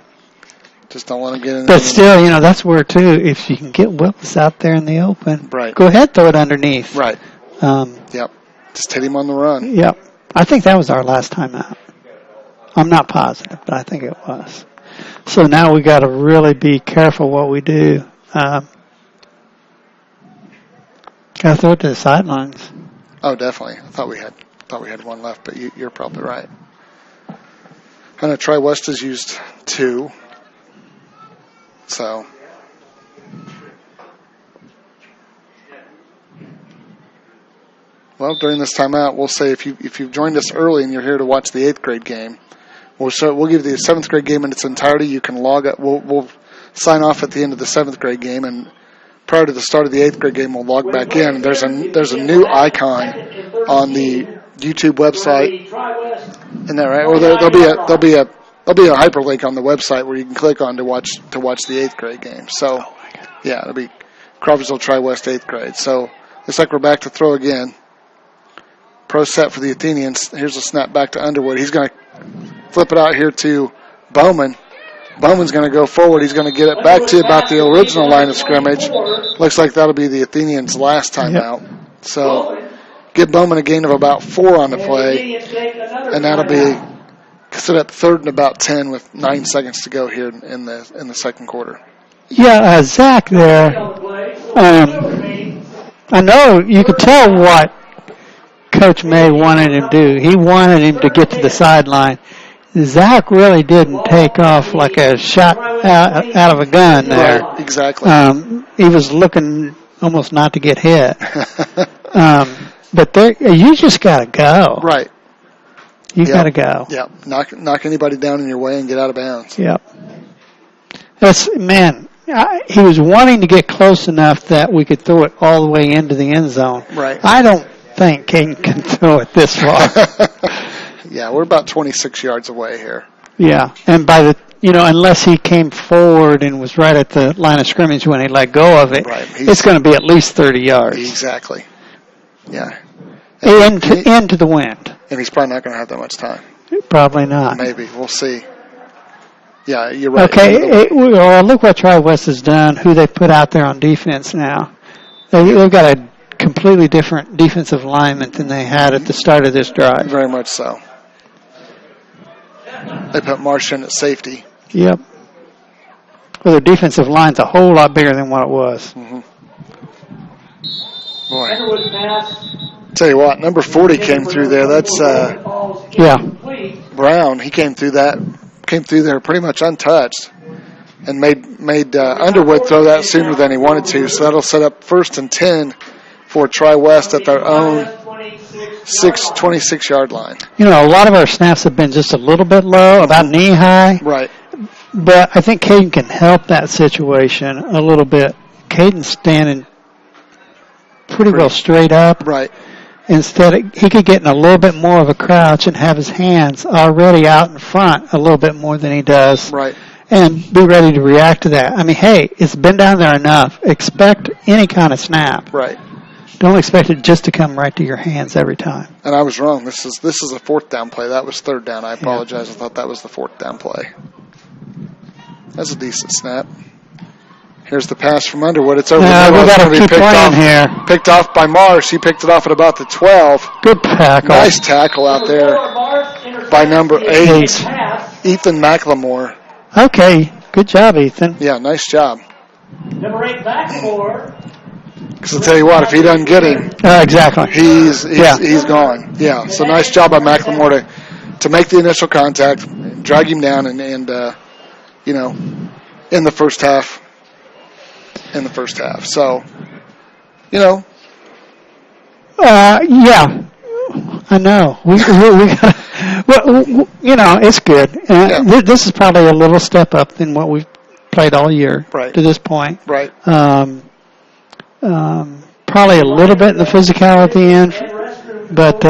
Speaker 2: Just don't let him get in.
Speaker 3: But still, that's where, too, if you can get Willis out there in the open,
Speaker 2: right.
Speaker 3: Go ahead, throw it underneath.
Speaker 2: Right. Yep. Just hit him on the run.
Speaker 3: Yep. I think that was our last time out. I'm not positive, but I think it was. So now we got to really be careful what we do. Got to throw it to the sidelines.
Speaker 2: Oh, definitely. I thought we had one left, but you're probably right. I know TriWest has used 2. So. Well, during this timeout, we'll say if you've joined us early and you're here to watch the 8th grade game, we'll give you the 7th grade game in its entirety. You can log up. We'll sign off at the end of the 7th grade game, and prior to the start of the 8th grade game, we'll log back in. There's a new icon on the YouTube website. Isn't that right? Or there'll be be a hyperlink on the website where you can click on to watch the 8th grade game. So, yeah, it'll be Crawfordsville TriWest 8th grade. So, looks like we're back to throw again. Pro set for the Athenians. Here's a snap back to Underwood. He's going to flip it out here to Bowman. Bowman's going to go forward. He's going to get it back to about the original line of scrimmage. Looks like that'll be the Athenians' last time out. So, give Bowman a gain of about 4 on the play, and that'll be set up 3rd and about 10 with 9 seconds to go here in the second quarter.
Speaker 3: Yeah, Zach there. I know you could tell what Coach May wanted him to do. He wanted him to get to the sideline. Zach really didn't take off like a shot out of a gun there.
Speaker 2: Right, exactly.
Speaker 3: He was looking almost not to get hit. But you just got to go.
Speaker 2: Right.
Speaker 3: You got to go.
Speaker 2: Yeah. Knock anybody down in your way and get out of bounds.
Speaker 3: Yep. He was wanting to get close enough that we could throw it all the way into the end zone.
Speaker 2: Right.
Speaker 3: I don't think Caden can throw it this far.
Speaker 2: Yeah, we're about 26 yards away here.
Speaker 3: Yeah, and unless he came forward and was right at the line of scrimmage when he let go of it, it's going to be at least 30 yards.
Speaker 2: Exactly. Yeah.
Speaker 3: Into the wind.
Speaker 2: And he's probably not going to have that much time.
Speaker 3: Probably not.
Speaker 2: Maybe. We'll see. Yeah, you're right.
Speaker 3: Okay, look what TriWest has done, who they put out there on defense now. They've got a completely different defensive alignment than they had at the start of this drive.
Speaker 2: Very much so. They put Marsh in at safety.
Speaker 3: Yep. Well, their defensive line's a whole lot bigger than what it was.
Speaker 2: Mm-hmm. Boy. Tell you what, number 40 came through there. That's Brown. He came through there pretty much untouched, and made Underwood throw that sooner than he wanted to. So that'll set up 1st and 10 for TriWest at their own 26-yard line.
Speaker 3: A lot of our snaps have been just a little bit low, about knee high.
Speaker 2: Right.
Speaker 3: But I think Caden can help that situation a little bit. Caden's standing pretty well straight up.
Speaker 2: Right.
Speaker 3: Instead, he could get in a little bit more of a crouch and have his hands already out in front a little bit more than he does.
Speaker 2: Right.
Speaker 3: And be ready to react to that. I mean, hey, it's been down there enough. Expect any kind of snap.
Speaker 2: Right.
Speaker 3: Don't expect it just to come right to your hands every time.
Speaker 2: And I was wrong. This is a 4th down play. That was 3rd down. I apologize. I thought that was the 4th down play. That's a decent snap. Here's the pass from Underwood. It's over.
Speaker 3: We got to keep playing here.
Speaker 2: Picked off by Marsh. He picked it off at about the 12.
Speaker 3: Good tackle.
Speaker 2: Nice tackle out there by number 8, Ethan McLemore.
Speaker 3: Okay. Good job, Ethan.
Speaker 2: Yeah, nice job.
Speaker 1: Number 8, McLemore.
Speaker 2: Because I'll tell you what, if he doesn't get him,
Speaker 3: exactly,
Speaker 2: he's gone. Yeah, so nice job by McLemore to make the initial contact, drag him down, and in the first half. So,
Speaker 3: yeah, I know. We got. Well, it's good. This is probably a little step up than what we've played all year to this point.
Speaker 2: Right.
Speaker 3: Probably a little bit in the physicality end, but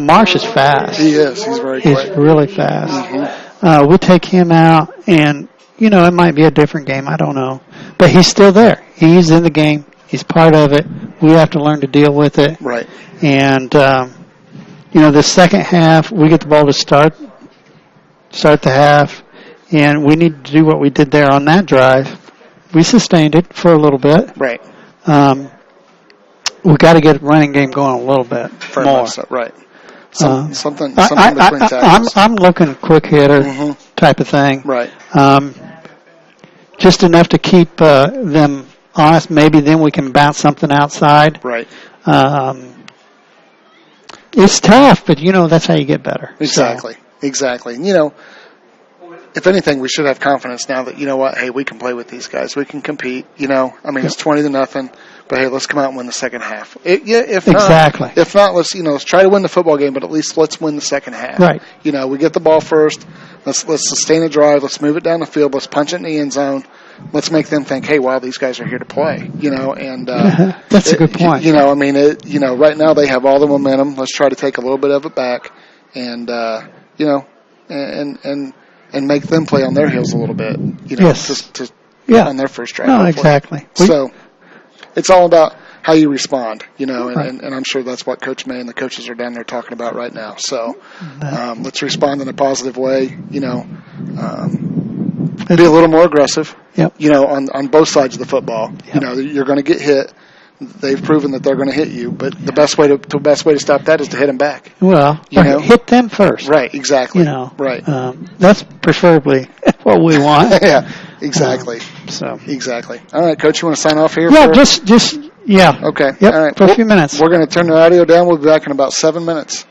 Speaker 3: Marsh is fast.
Speaker 2: He is. He's very quick.
Speaker 3: He's really fast.
Speaker 2: Mm-hmm.
Speaker 3: We'll take him out, and it might be a different game. I don't know, but he's still there. He's in the game. He's part of it. We have to learn to deal with it.
Speaker 2: Right.
Speaker 3: And the second half, we get the ball to start the half, and we need to do what we did there on that drive. We sustained it for a little bit.
Speaker 2: Right.
Speaker 3: We got to get a running game going a little bit more.
Speaker 2: So, right. Something between tackles.
Speaker 3: I'm looking quick hitter type of thing.
Speaker 2: Right.
Speaker 3: Just enough to keep them honest. Maybe then we can bounce something outside.
Speaker 2: Right.
Speaker 3: It's tough, but that's how you get better.
Speaker 2: Exactly.
Speaker 3: So.
Speaker 2: Exactly. If anything, we should have confidence now that, hey, we can play with these guys. We can compete, it's 20-0, but hey, let's come out and win the second half. If not, let's try to win the football game, but at least let's win the second half.
Speaker 3: Right.
Speaker 2: We get the ball first. Let's sustain a drive. Let's move it down the field. Let's punch it in the end zone. Let's make them think, hey, wow, these guys are here to play, and
Speaker 3: that's a good point.
Speaker 2: Right now they have all the momentum. Let's try to take a little bit of it back, and and make them play on their heels a little bit,
Speaker 3: Yes.
Speaker 2: to
Speaker 3: Yeah.
Speaker 2: on their first drive.
Speaker 3: No,
Speaker 2: hopefully.
Speaker 3: exactly.
Speaker 2: So it's all about how you respond, and,
Speaker 3: Right.
Speaker 2: and I'm sure that's what Coach May and the coaches are down there talking about right now. So let's respond in a positive way, be a little more aggressive,
Speaker 3: Yep.
Speaker 2: on both sides of the football.
Speaker 3: Yep.
Speaker 2: You're going to get hit. They've proven that they're going to hit you, but the best way to stop that is to hit them back.
Speaker 3: Well, hit them first.
Speaker 2: Right, exactly.
Speaker 3: Right.
Speaker 2: Right.
Speaker 3: That's preferably what we want.
Speaker 2: Yeah, exactly. Exactly. All right, Coach, you want to sign off here?
Speaker 3: Yeah, yeah.
Speaker 2: Okay.
Speaker 3: Yep,
Speaker 2: all right.
Speaker 3: for a few minutes.
Speaker 2: We're going to turn the audio down. We'll be back in about 7 minutes.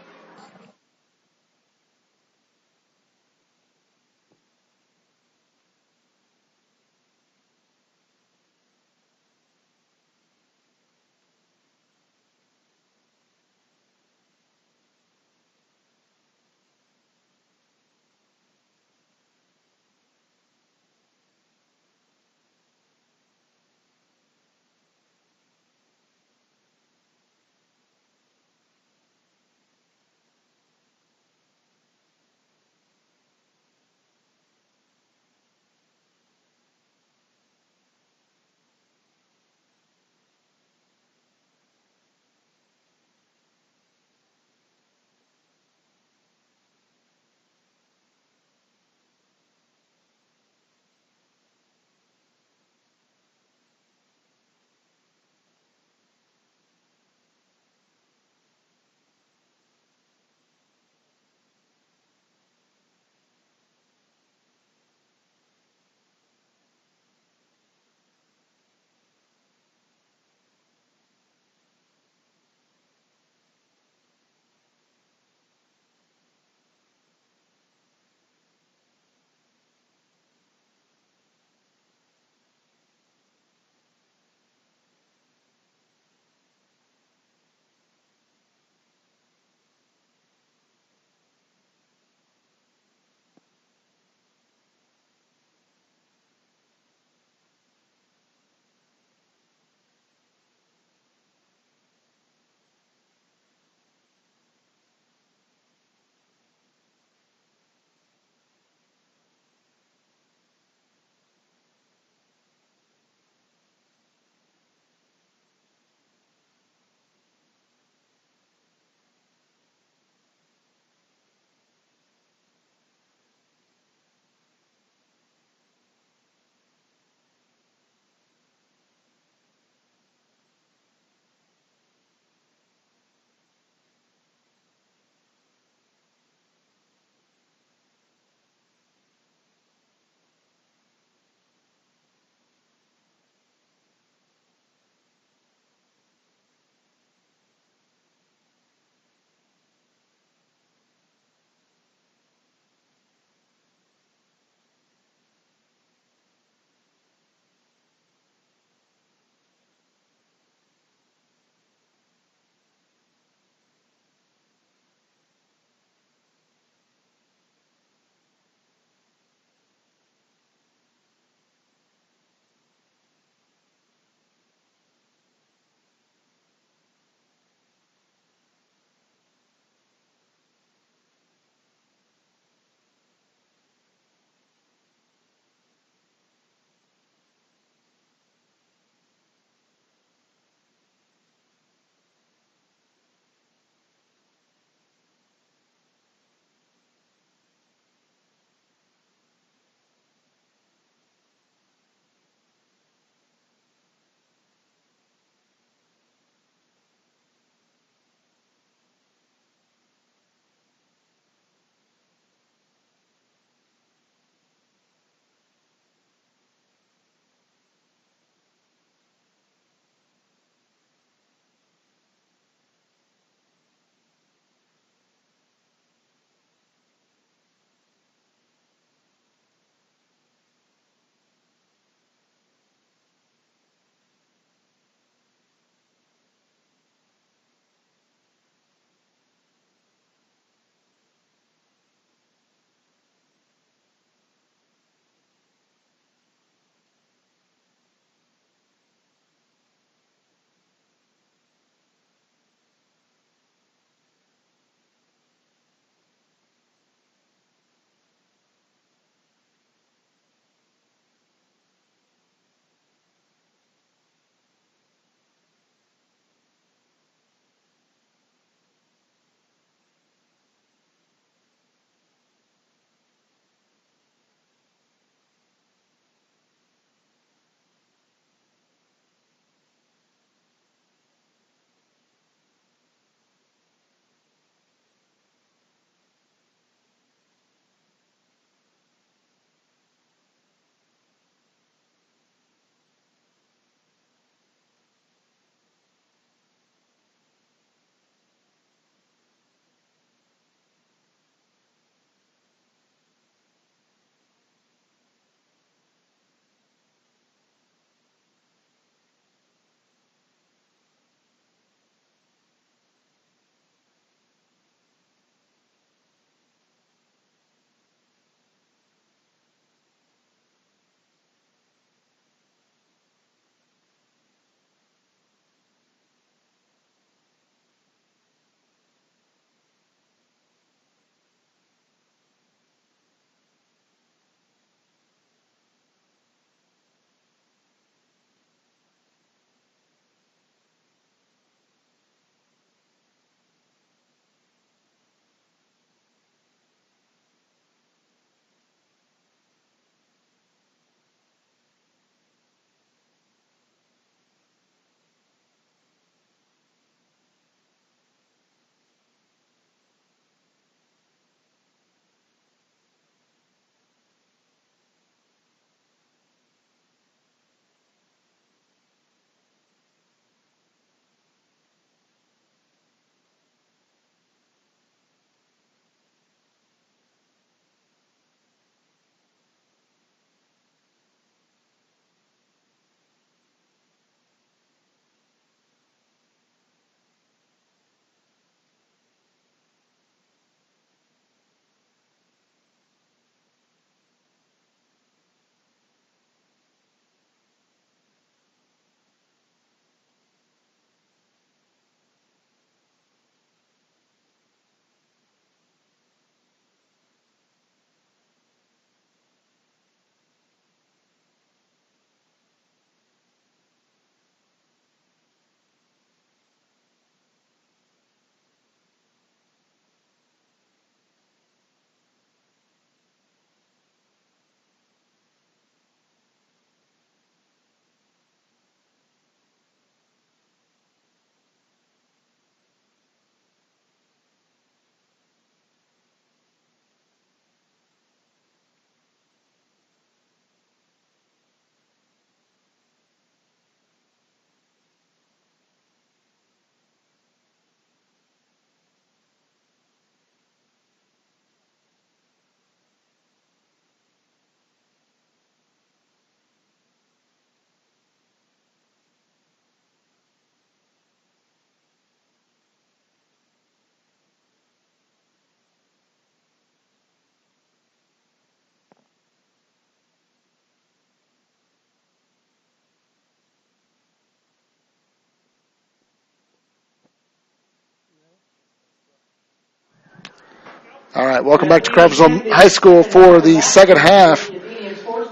Speaker 2: All right, welcome back to Crawfordsville High School for the second half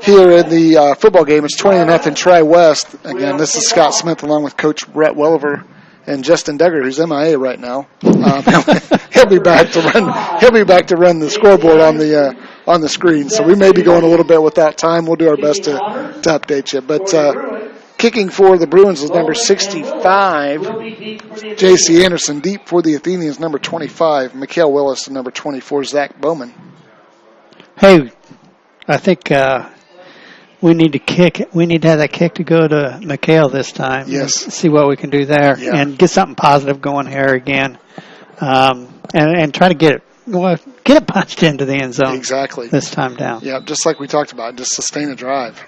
Speaker 2: here in the football game. It's 20-0 TriWest. Again, this is Scott Smith along with Coach Brett Welliver and Justin Duggar, who's MIA right now. He'll be back to run. He'll be back to run the scoreboard on the screen. So we may be going a little bit without time. We'll do our best to update you. But kicking for the Bruins is number 65, J.C. Anderson. Deep for the Athenians, number 25, Mikhail Willis, and number 24, Zach Bowman.
Speaker 3: Hey, I think we need to kick. We need to have that kick to go to Mikhail this time.
Speaker 2: Yes.
Speaker 3: See what we can do there and get something positive going here again, and try to get it punched into the end zone.
Speaker 2: Exactly.
Speaker 3: This time down.
Speaker 2: Yeah, just like we talked about, just sustain a drive.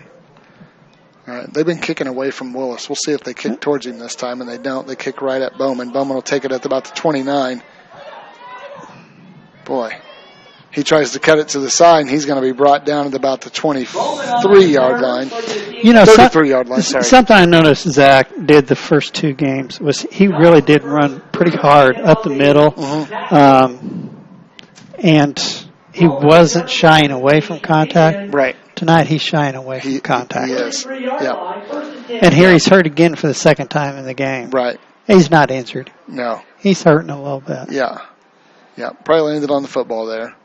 Speaker 2: All right, they've been kicking away from Willis. We'll see if they kick towards him this time, and they don't. They kick right at Bowman. Bowman will take it at about the 29. Boy, he tries to cut it to the side, and he's going to be brought down at about the 23-yard line. 33-yard line, sorry.
Speaker 3: Something I noticed Zach did the first two games was he really did run pretty hard up the middle, and he wasn't shying away from contact.
Speaker 2: Right.
Speaker 3: Tonight he's shying away from contact.
Speaker 2: He is. Yeah.
Speaker 3: And here he's hurt again for the second time in the game.
Speaker 2: Right.
Speaker 3: He's not injured.
Speaker 2: No.
Speaker 3: He's hurting a little bit.
Speaker 2: Yeah. Yeah. Probably landed on the football there.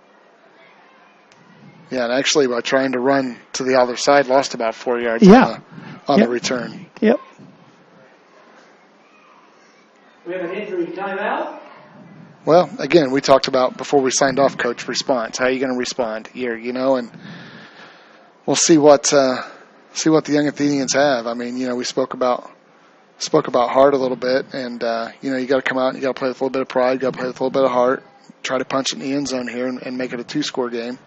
Speaker 2: Yeah, and actually by trying to run to the other side, lost about 4 yards on the return.
Speaker 3: Yep.
Speaker 1: We have an injury timeout.
Speaker 2: Well, again, we talked about before we signed off, Coach, response. How are you going to respond here, and we'll see what the young Athenians have. I mean, we spoke about heart a little bit, and you got to come out and you got to play with a little bit of pride, you got to play with a little bit of heart, try to punch it in the end zone here and make it a 2-score game,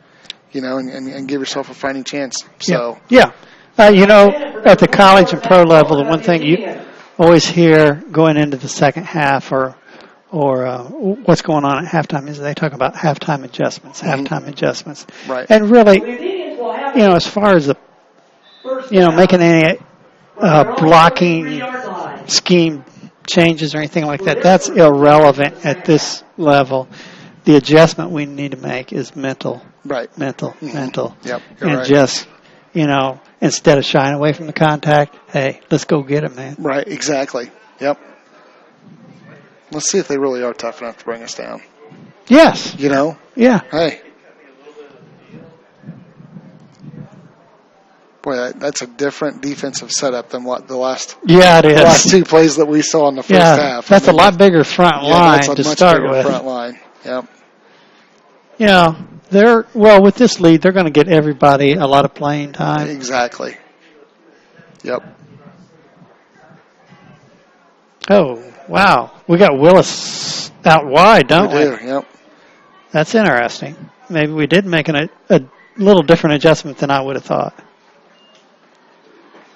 Speaker 2: and give yourself a fighting chance. So
Speaker 3: at the college and pro level, the one thing you always hear going into the second half or what's going on at halftime is they talk about halftime adjustments.
Speaker 2: Right.
Speaker 3: And really, as far as making any blocking scheme changes or anything like that, that's irrelevant at this level. The adjustment we need to make is mental.
Speaker 2: Right.
Speaker 3: Mental.
Speaker 2: Yep.
Speaker 3: And
Speaker 2: right.
Speaker 3: just, instead of shying away from the contact, hey, let's go get it, man.
Speaker 2: Right. Exactly. Yep. Let's see if they really are tough enough to bring us down.
Speaker 3: Yes.
Speaker 2: Yeah. Hey. Boy, that's a different defensive setup than what the last two plays that we saw in the first half.
Speaker 3: That's a lot bigger front line to start with.
Speaker 2: Front line. Yep.
Speaker 3: With this lead, they're going to get everybody a lot of playing time.
Speaker 2: Exactly. Yep.
Speaker 3: Oh, wow. We got Willis out wide, don't we?
Speaker 2: We do, yep.
Speaker 3: That's interesting. Maybe we did make a little different adjustment than I would have thought.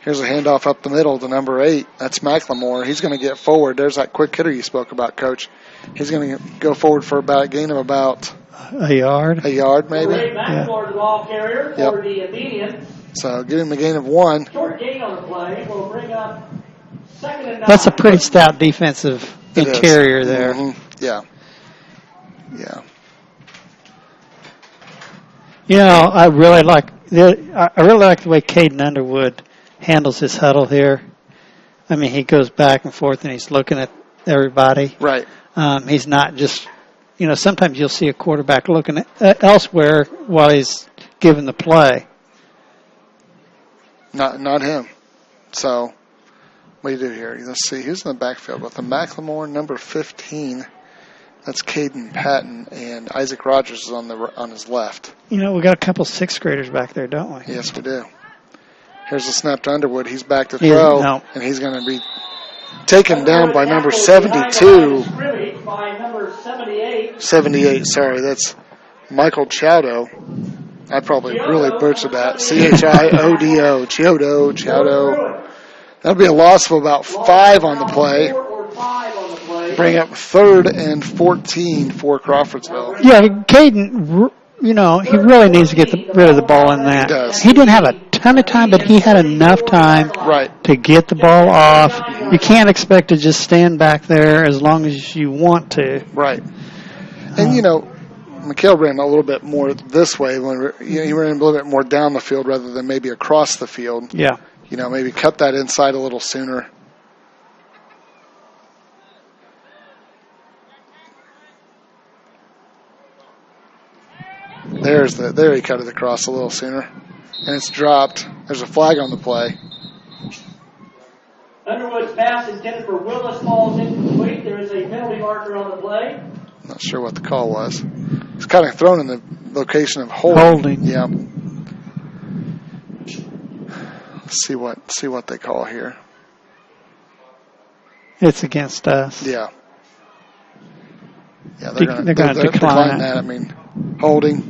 Speaker 2: Here's a handoff up the middle to number 8. That's McLemore. He's going to get forward. There's that quick hitter you spoke about, Coach. He's going to go forward for a gain of about
Speaker 3: a yard.
Speaker 2: A yard, maybe.
Speaker 1: McLemore, the ball carrier for the Athenians.
Speaker 2: So give him a gain of 1.
Speaker 1: Short gain on the play will bring up 2nd and 9.
Speaker 3: That's a pretty stout defensive interior there.
Speaker 2: Mm-hmm. Yeah.
Speaker 3: I really like the way Caden Underwood handles his huddle here. I mean, he goes back and forth and he's looking at everybody.
Speaker 2: Right.
Speaker 3: He's not just, sometimes you'll see a quarterback looking at elsewhere while he's giving the play.
Speaker 2: Not him. So, what do you do here? Let's see. Who's in the backfield with the McLemore, number 15. That's Caden Patton, and Isaac Rogers is on his left.
Speaker 3: We got a couple 6th graders back there, don't we?
Speaker 2: Yes, we do. Here's the snap to Underwood. He's back to throw, and he's going to be taken down by number 72. 78, sorry. That's Michael Chiodo. I probably really butchered that. Chiodo. Chiodo. That'll be a loss of about 5 on the play. Bring up 3rd and 14 for Crawfordsville.
Speaker 3: Yeah, Caden, he really needs to get rid of the ball in that.
Speaker 2: He does.
Speaker 3: He didn't have a ton of time, but he had enough time to get the ball off. You can't expect to just stand back there as long as you want to.
Speaker 2: Right. And, Mikhail ran a little bit more this way. He ran a little bit more down the field rather than maybe across the field.
Speaker 3: Yeah.
Speaker 2: Maybe cut that inside a little sooner. There he cut it across a little sooner. And it's dropped. There's a flag on the play.
Speaker 1: Underwood's pass intended for Willis falls incomplete. There is a penalty marker on the play.
Speaker 2: Not sure what the call was. It's kind of thrown in the location of holding. Yeah. Let's see what they call here.
Speaker 3: It's against us.
Speaker 2: Yeah. Yeah, they're going to
Speaker 3: decline
Speaker 2: that. I mean, holding.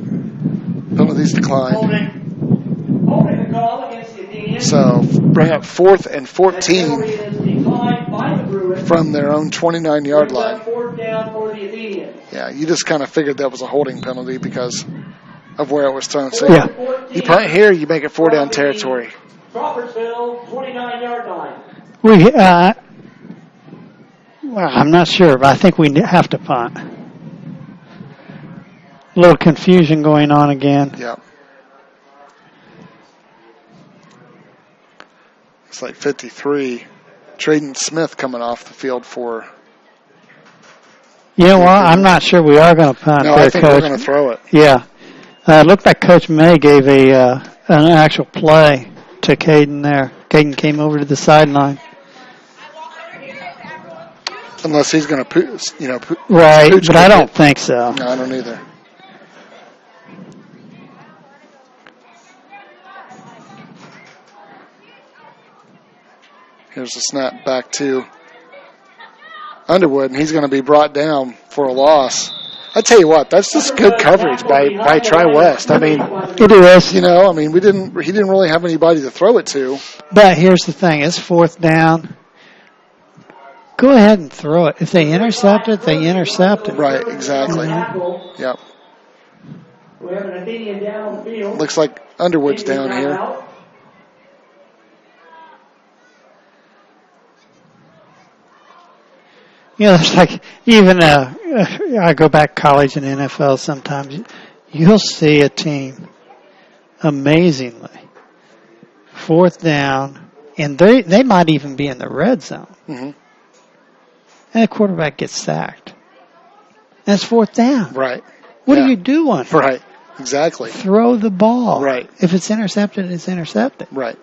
Speaker 2: Penalties decline.
Speaker 1: Holding the call against the Athenians.
Speaker 2: So bring up 4th and 14
Speaker 1: the
Speaker 2: from their own 29-yard line.
Speaker 1: 4th down for the Athenians.
Speaker 2: Yeah, you just kind of figured that was a holding penalty because of where it was thrown. So you punt here, you make it 4-down territory.
Speaker 1: Crawfordsville, 29-yard line.
Speaker 3: Well, I'm not sure, but I think we have to punt. A little confusion going on again.
Speaker 2: Yeah. It's like 53. Traden Smith coming off the field for.
Speaker 3: You know what? I'm not sure we are going to punt.
Speaker 2: No, I think we're going to throw it.
Speaker 3: Yeah. It looked like Coach May gave an actual play to Caden there. Caden came over to the sideline.
Speaker 2: Unless he's going to,
Speaker 3: right, but I don't think so.
Speaker 2: No, I don't either. Here's the snap back to Underwood, and he's going to be brought down for a loss. I tell you what, that's just good coverage by TriWest. I mean,
Speaker 3: it is.
Speaker 2: He didn't really have anybody to throw it to.
Speaker 3: But here's the thing: it's 4th down. Go ahead and throw it. If they intercept it, they intercept it.
Speaker 2: Right, exactly. Yep.
Speaker 1: We have an Athenian down on the field.
Speaker 2: Looks like Underwood's down here.
Speaker 3: It's like even I go back college and NFL sometimes. You'll see a team amazingly 4th down, and they might even be in the red zone.
Speaker 2: Mm-hmm.
Speaker 3: And the quarterback gets sacked. That's 4th down.
Speaker 2: Right.
Speaker 3: What are you doing?
Speaker 2: Right. Exactly.
Speaker 3: Throw the ball.
Speaker 2: Right.
Speaker 3: If it's intercepted, it's intercepted.
Speaker 2: Right.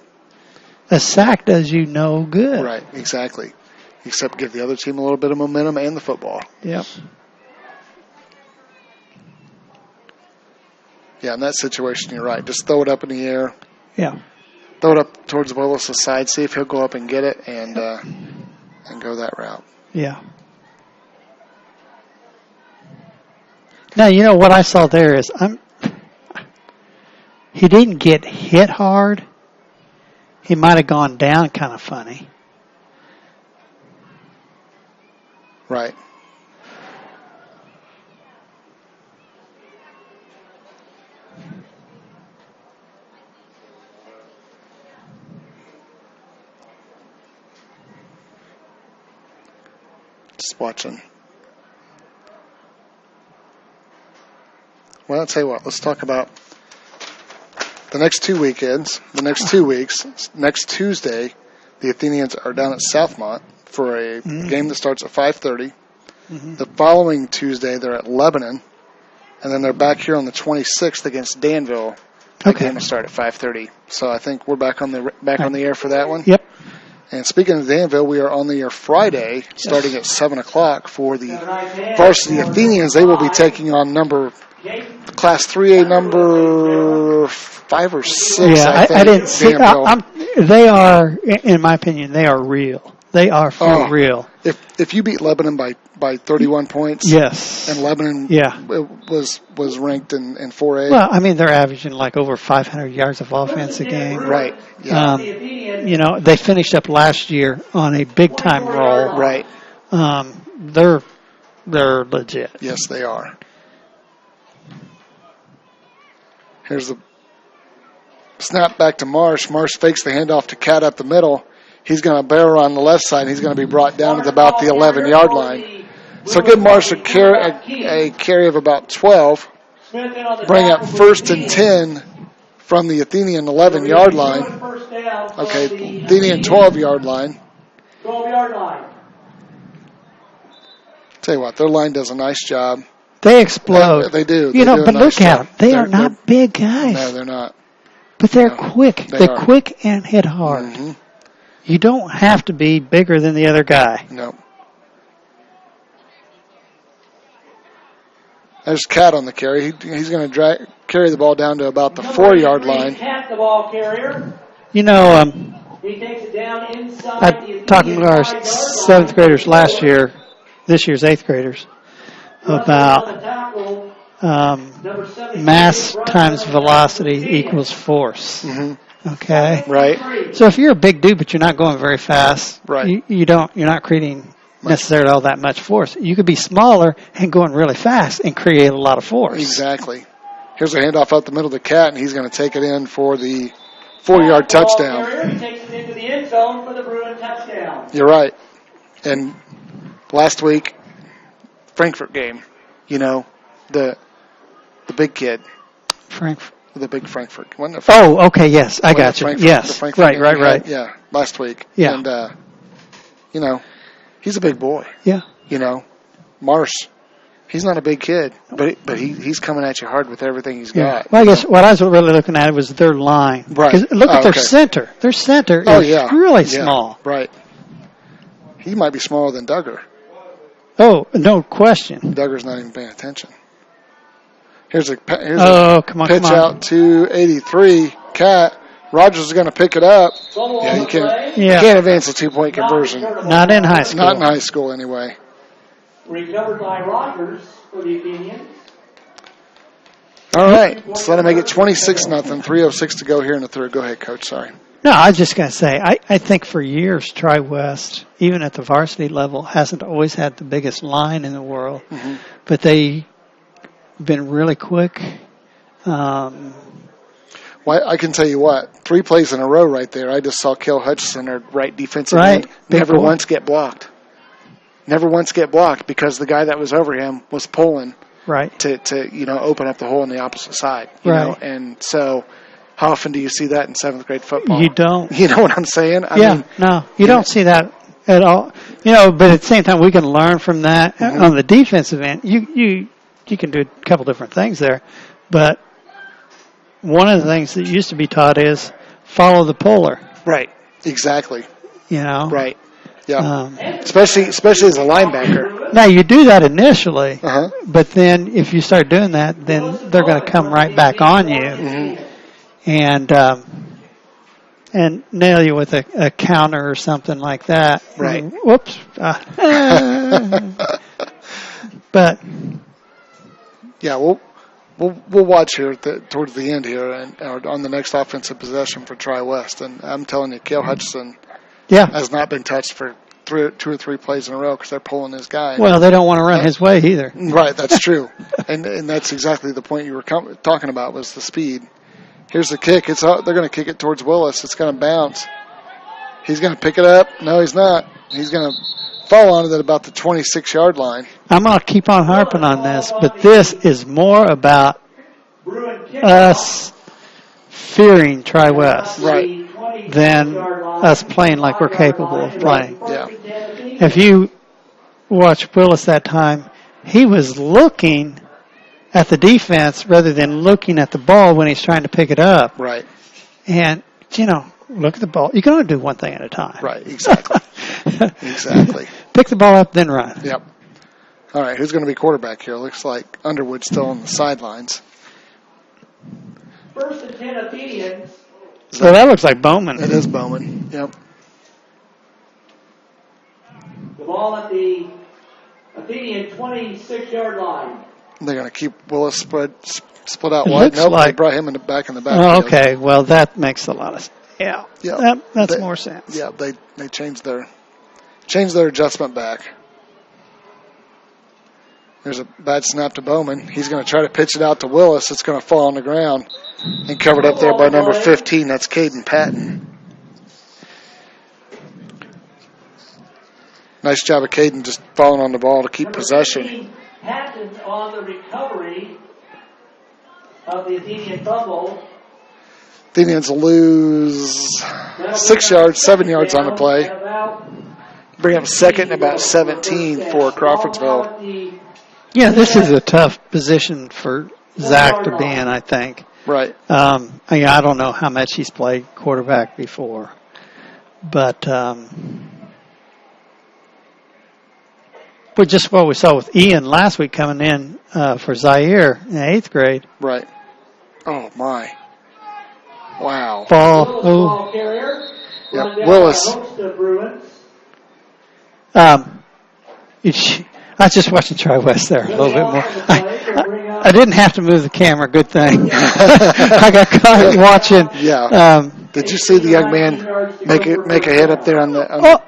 Speaker 3: A sack does you no good.
Speaker 2: Right. Exactly. Except give the other team a little bit of momentum and the football.
Speaker 3: Yep.
Speaker 2: Yeah, in that situation, you're right. Just throw it up in the air.
Speaker 3: Yeah.
Speaker 2: Throw it up towards Willis' side. See if he'll go up and get it and go that route.
Speaker 3: Yeah. Now, what I saw there is he didn't get hit hard. He might have gone down kind of funny.
Speaker 2: Right. Just watching. Well, I'll tell you what. Let's talk about the next 2 weekends. The next 2 weeks. Next Tuesday, the Athenians are down at Southmont for a game that starts at 5:30. Mm-hmm. The following Tuesday, they're at Lebanon, and then they're back here on the 26th against Danville. The game will start at 5:30. So I think we're back on the air for that one.
Speaker 3: Yep.
Speaker 2: And speaking of Danville, we are on the air Friday, starting at 7:00 for the varsity Athenians. They will be taking on Class 3A number 5 or 6.
Speaker 3: Yeah,
Speaker 2: I think,
Speaker 3: I didn't see. They are, in my opinion, they are real. They are for real.
Speaker 2: If you beat Lebanon by 31 points,
Speaker 3: yes,
Speaker 2: and Lebanon was ranked in 4A.
Speaker 3: Well, they're averaging like over 500 yards of offense a game.
Speaker 2: Right. Yeah.
Speaker 3: They finished up last year on a big time roll.
Speaker 2: Right.
Speaker 3: They're legit.
Speaker 2: Yes, they are. Here's the snap back to Marsh. Marsh fakes the handoff to Cat up the middle. He's going to barrel on the left side. He's going to be brought down at about the 11-yard line. So give Marsh a carry of about 12.
Speaker 1: Smith in on the
Speaker 2: bring up
Speaker 1: tackle for
Speaker 2: first
Speaker 1: the
Speaker 2: and
Speaker 1: Athenians.
Speaker 2: 10 from the Athenian 11-yard line.
Speaker 1: First down from
Speaker 2: Okay,
Speaker 1: the
Speaker 2: Athenian 12-yard line.
Speaker 1: 12-yard line.
Speaker 2: Tell you what, their line does a nice job.
Speaker 3: They explode.
Speaker 2: They do.
Speaker 3: You
Speaker 2: They
Speaker 3: know,
Speaker 2: do a
Speaker 3: but
Speaker 2: nice
Speaker 3: look at
Speaker 2: job.
Speaker 3: them. They are not big guys.
Speaker 2: No, they're not.
Speaker 3: But they're
Speaker 2: No,
Speaker 3: quick.
Speaker 2: they
Speaker 3: They're
Speaker 2: are.
Speaker 3: quick and hit hard.
Speaker 2: Mm-hmm.
Speaker 3: You don't have to be bigger than the other guy.
Speaker 2: No. There's Cat on the carry. He's going to carry the ball down to about the 4-yard line.
Speaker 1: Cat, the ball carrier.
Speaker 3: You know,
Speaker 1: He takes it down inside
Speaker 3: I talked to our 7th graders last year, this year's 8th graders, about mass times velocity equals force.
Speaker 2: Mm-hmm.
Speaker 3: Okay?
Speaker 2: Right.
Speaker 3: So if you're a big dude but you're not going very fast,
Speaker 2: right.
Speaker 3: you're not creating necessarily all that much force. You could be smaller and going really fast and create a lot of force.
Speaker 2: Exactly. Here's a handoff out the middle to Cat, and he's going to take it in for the 4-yard touchdown.
Speaker 1: He takes it into the end zone for the Bruin touchdown.
Speaker 2: You're right. And last week, Frankfurt game, you know, the big kid.
Speaker 3: Frankfurt.
Speaker 2: The big Frankfurt. Wasn't it
Speaker 3: Oh, okay, yes. I got you. Yes. Right.
Speaker 2: Yeah, last week.
Speaker 3: Yeah.
Speaker 2: And, you know, he's a big boy.
Speaker 3: Yeah.
Speaker 2: You know, Marsh, he's not a big kid, but he's coming at you hard with everything he's got.
Speaker 3: Well, I guess what I was really looking at was their line.
Speaker 2: Right.
Speaker 3: 'Cause look at their center. Their center is really small.
Speaker 2: Right. He might be smaller than Duggar.
Speaker 3: Oh, no question.
Speaker 2: Duggar's not even paying attention. Here's a
Speaker 3: come on,
Speaker 2: pitch out to 83. Cat. Rogers is going to pick it up. Yeah, you can't advance a 2-point conversion.
Speaker 3: Not in high school.
Speaker 2: Not in high school, anyway.
Speaker 1: Recovered by Rogers for the Athenians.
Speaker 2: All right, so that'll make it 26-0. 3:06 to go here in the third. Go ahead, Coach. Sorry.
Speaker 3: No, I was just going to say, I think for years, TriWest, even at the varsity level, hasn't always had the biggest line in the world.
Speaker 2: Mm-hmm.
Speaker 3: But they've been really quick.
Speaker 2: Well, I can tell you what, 3 plays in a row right there. I just saw Kel Hutchison, our right defensive end, never once get blocked. Never once get blocked because the guy that was over him was pulling to open up the hole on the opposite side. You know? And so how often do you see that in 7th grade football?
Speaker 3: You don't.
Speaker 2: You know what I'm saying? I mean,
Speaker 3: no, you don't see that at all. You know, but at the same time, we can learn from that. Mm-hmm. On the defensive end, you can do a couple different things there. But one of the things that used to be taught is follow the puller.
Speaker 2: Right. Exactly.
Speaker 3: You know.
Speaker 2: Right. Yeah. Especially as a linebacker.
Speaker 3: Now you do that initially, but then if you start doing that, then they're going to come right back on you, and nail you with a counter or something like that.
Speaker 2: Right.
Speaker 3: Whoops. But
Speaker 2: yeah, we'll watch here towards the end here and on the next offensive possession for TriWest, and I'm telling you, Cale Hutchison has not been touched for 2 or 3 plays in a row because they're pulling his guy.
Speaker 3: Well, they don't want to run his way either.
Speaker 2: Right, that's true, and that's exactly the point you were talking about was the speed. Here's the kick. They're going to kick it towards Willis. It's going to bounce. He's going to pick it up. No, he's not. He's going to fall on it at about the 26-yard line.
Speaker 3: I'm going to keep on harping on this, but this is more about us fearing TriWest than us playing like we're capable of playing.
Speaker 2: Yeah.
Speaker 3: If you watch Willis that time, he was looking at the defense rather than looking at the ball when he's trying to pick it up.
Speaker 2: Right.
Speaker 3: And, look at the ball. You can only do one thing at a time.
Speaker 2: Right, exactly. Exactly.
Speaker 3: Pick the ball up, then run.
Speaker 2: Yep. All right, who's going to be quarterback here? Looks like Underwood's still on the sidelines.
Speaker 1: 1st and 10 Athenians.
Speaker 3: So that looks like Bowman.
Speaker 2: It is Bowman, yep.
Speaker 1: The ball at the Athenian 26-yard line.
Speaker 2: They're going to keep Willis split out
Speaker 3: It
Speaker 2: wide.
Speaker 3: looks
Speaker 2: Nope,
Speaker 3: like
Speaker 2: they brought him back in the back.
Speaker 3: Oh, okay. Well, that makes a lot of sense. Yeah. That's more sense.
Speaker 2: Yeah, they changed their adjustment back. There's a bad snap to Bowman. He's going to try to pitch it out to Willis. It's going to fall on the ground and covered up there by number 15. That's Caden Patton. Nice job of Caden just falling on the ball to keep possession.
Speaker 1: Patton on the recovery. of the Athenian fumble.
Speaker 2: Athenians lose 6 yards, 7 yards on the play. Bring up second and about 17 for Crawfordsville.
Speaker 3: Yeah, this is a tough position for Zach to be in, I think.
Speaker 2: Right.
Speaker 3: I don't know how much he's played quarterback before, but just what we saw with Ian last week coming in for Zaire in 8th grade.
Speaker 2: Right. Oh, my. Wow.
Speaker 3: Ball. Oh.
Speaker 2: Yep. Willis.
Speaker 3: I was just watching TriWest there a little bit more. I didn't have to move the camera. Good thing. I got caught watching.
Speaker 2: Yeah. Did you see the young man make a hit up there on the?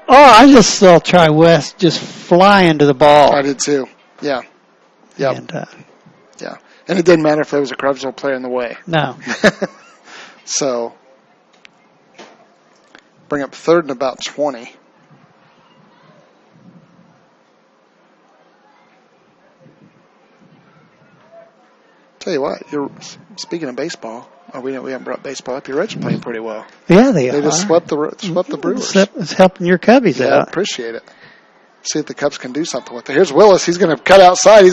Speaker 3: I just saw TriWest just fly into the ball.
Speaker 2: I did too. Yeah. Yep.
Speaker 3: And,
Speaker 2: yeah. And it didn't matter if there was a Crawfordsville player in the way.
Speaker 3: No.
Speaker 2: So bring up third and about 20. Tell you what, you're speaking of baseball. Oh, we haven't brought baseball up. Your Reds are playing pretty well.
Speaker 3: Yeah, they are.
Speaker 2: They just swept the Brewers.
Speaker 3: It's helping your Cubbies
Speaker 2: out.
Speaker 3: out.
Speaker 2: Appreciate it. See if the Cubs can do something with it. Here's Willis. He's going to cut outside.